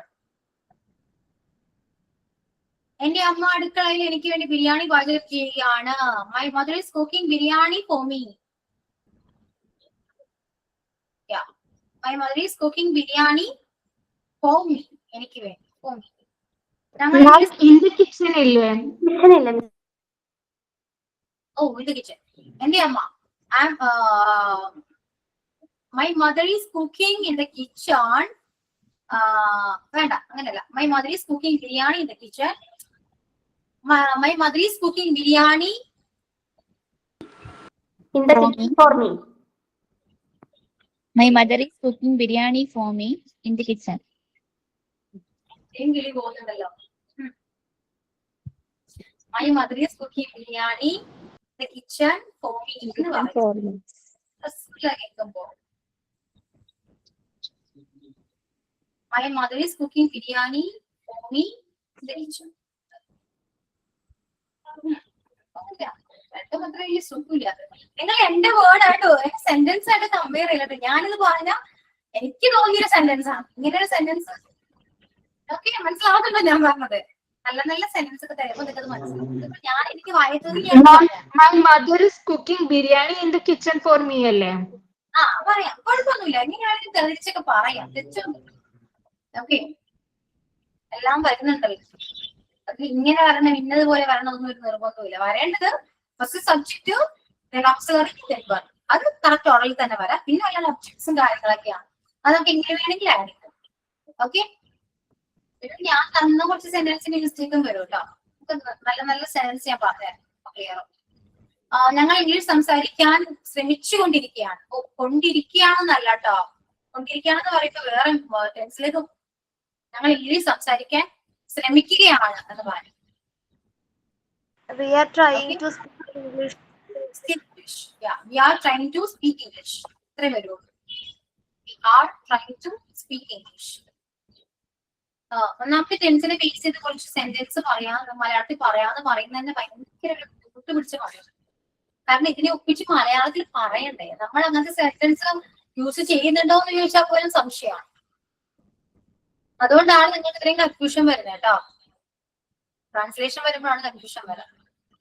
എന്റെ അമ്മ അടുക്കളയിൽ എനിക്ക് വേണ്ടി ബിരിയാണി പാചകം ചെയ്യുകയാണ്. My mother is cooking biryani for me. Yeah, my mother is cooking biryani for me. എനിക്ക് വേണ്ടി for me. In the kitchen ഇല്ലേ? Oh, in the kitchen. എന്റെ അമ്മ my mother is cooking in the kitchen. വേണ്ട, അങ്ങനെയല്ല. My mother is cooking biryani in the kitchen. My mother is cooking biryani in the kitchen for me. My mother is cooking biryani for me in the kitchen. എങ്കിലി പോകുന്നുണ്ടല്ലോ. My mother is cooking biryani in the kitchen for me എന്ന് പറയും. കേൾക്കുമ്പോ My mother is cooking biryani for me in the kitchen. നിങ്ങൾ എന്റെ word ആയിട്ട് sentence ആയിട്ട് compare ചെയ്യട്ടെ. ഞാനിത് പറഞ്ഞ എനിക്ക് തോന്നിയൊരു സെന്റൻസ് ആണ്. ഇങ്ങനെ ഒരു സെന്റൻസ് ഓക്കെ മനസ്സിലാവുന്നുണ്ടോ ഞാൻ പറഞ്ഞത്? നല്ല നല്ല സെന്റൻസ് ഒക്കെ തരുമ്പോൾ നിങ്ങൾക്കത് മനസ്സിലാവും. ഞാൻ എനിക്ക് My mother is cooking biryani in the kitchen for me അല്ലേ? പറയാം, കുഴപ്പമൊന്നുമില്ല. ഇങ്ങനെയാണെങ്കിൽ തെളിച്ചൊക്കെ പറയാം, തെറ്റൊന്നും. ഓക്കെ, എല്ലാം വരുന്നുണ്ടല്ലോ. അത് ഇങ്ങനെ വരണം ഇന്നതുപോലെ വരണമെന്നൊന്നും ഒരു നിർബന്ധമില്ല. വരേണ്ടത് ഫസ്റ്റ് സബ്ജക്റ്റ് ഓക്സിലറി വെർബ്, അത് കറക്റ്റ് ഓർഡറിൽ തന്നെ വരാം. പിന്നെ അല്ലാതെ ഒബ്ജക്ട്സും കാര്യങ്ങളൊക്കെയാണ്, അതൊക്കെ എങ്ങനെ വേണമെങ്കിൽ ആഡ് ചെയ്യും. ഓക്കെ, പിന്നെ ഞാൻ തന്ന കുറച്ച് സെന്റൻസിന്റെ മിസ്റ്റേക്കും വരും കേട്ടോ. നല്ല നല്ല സെന്റൻസ് ഞാൻ പറഞ്ഞുതരാം. ക്ലിയർ? ഞങ്ങൾ ഇംഗ്ലീഷ് സംസാരിക്കാൻ ശ്രമിച്ചുകൊണ്ടിരിക്കുകയാണ്. കൊണ്ടിരിക്കുകയാണെന്നല്ല കേട്ടോ, കൊണ്ടിരിക്കുകയാണെന്ന് പറയുമ്പോൾ വേറെ ടെൻസിലേക്ക് ഞങ്ങൾ ഇംഗ്ലീഷ് സംസാരിക്കാൻ ശ്രമിക്കുകയാണ് എന്ന് പറയും. We are trying to speak English. Yeah, we are trying to speak English. ഇത്രേ വരുള്ളൂ. We are trying to speak English. ഒന്നാമത്തെ ടെൻസിനെ ബേസ് ചെയ്ത് കുറച്ച് സെന്റൻസ് മലയാളത്തിൽ പറയാന്ന് പറയുന്നതന്നെ ഭയങ്കര ഒരു ബുദ്ധിമുട്ട് പിടിച്ച പറയും. കാരണം ഇതിനെ ഒപ്പിച്ച് മലയാളത്തിൽ പറയണ്ടേ. നമ്മൾ അങ്ങനത്തെ സെന്റൻസ് യൂസ് ചെയ്യുന്നുണ്ടോ എന്ന് ചോദിച്ചാൽ പോലും സംശയമാണ്. അതുകൊണ്ടാണ് നിങ്ങൾക്ക് ഇത്രയും കൺഫ്യൂഷൻ വരുന്നത് കേട്ടോ. ട്രാൻസ്ലേഷൻ വരുമ്പോഴാണ് കൺഫ്യൂഷൻ വരാം.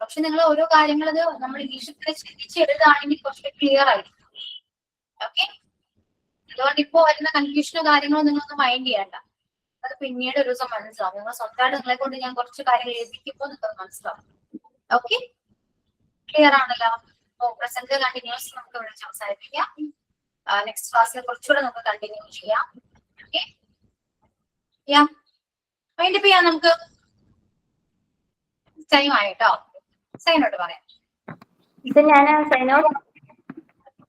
പക്ഷെ നിങ്ങൾ ഓരോ കാര്യങ്ങൾ നമ്മൾ ഇംഗ്ലീഷിൽ തന്നെ ചിന്തിച്ച് എഴുതുകയാണെങ്കിൽ കുറച്ച് ക്ലിയർ ആയിരിക്കും. ഓക്കെ, അതുകൊണ്ട് ഇപ്പോ വരുന്ന കൺഫ്യൂഷനോ കാര്യങ്ങളോ നിങ്ങളൊന്നും മൈൻഡ് ചെയ്യണ്ട. അത് പിന്നീട് ഒരു ദിവസം മനസ്സിലാവും. നിങ്ങൾ സ്വന്തമായിട്ട് നിങ്ങളെ കൊണ്ട് ഞാൻ കുറച്ച് കാര്യങ്ങൾ എഴുതിക്കുമ്പോൾ നിങ്ങൾക്ക് മനസ്സിലാവും. ഓക്കെ, ക്ലിയർ ആണല്ലോ? പ്രസന്റ് കണ്ടിന്യൂസ് നമുക്ക് ഇവിടെ സംസാരിപ്പിക്കാം. നെക്സ്റ്റ് ക്ലാസ്സിൽ കുറച്ചുകൂടെ നമുക്ക് കണ്ടിന്യൂ ചെയ്യാം. ഓക്കെ, വൈൻഡപ്പ് ചെയ്യാം. നമുക്ക് ടൈം ആയിട്ടോ. സൈൻ ഔട്ട് പറയാം. ഞാൻ sign out.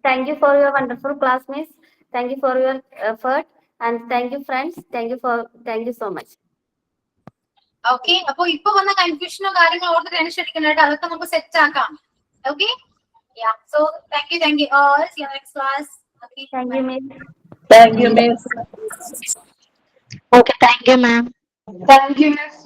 Thank you for your wonderful class miss. Thank you for your effort and thank you friends. Thank you so much. Okay, അപ്പൊ ഇപ്പൊ വന്ന കൺഫ്യൂഷനോ കാര്യങ്ങളോ ഓർത്ത് ടെൻഷൻ അടിക്കണ്ടായിട്ട് അതൊക്കെ നമുക്ക് സെറ്റ് ആക്കാം. Okay, so thank you all. See you next class. Thank you miss. Thank you, miss. Okay, thank you, ma'am. Thank you, miss.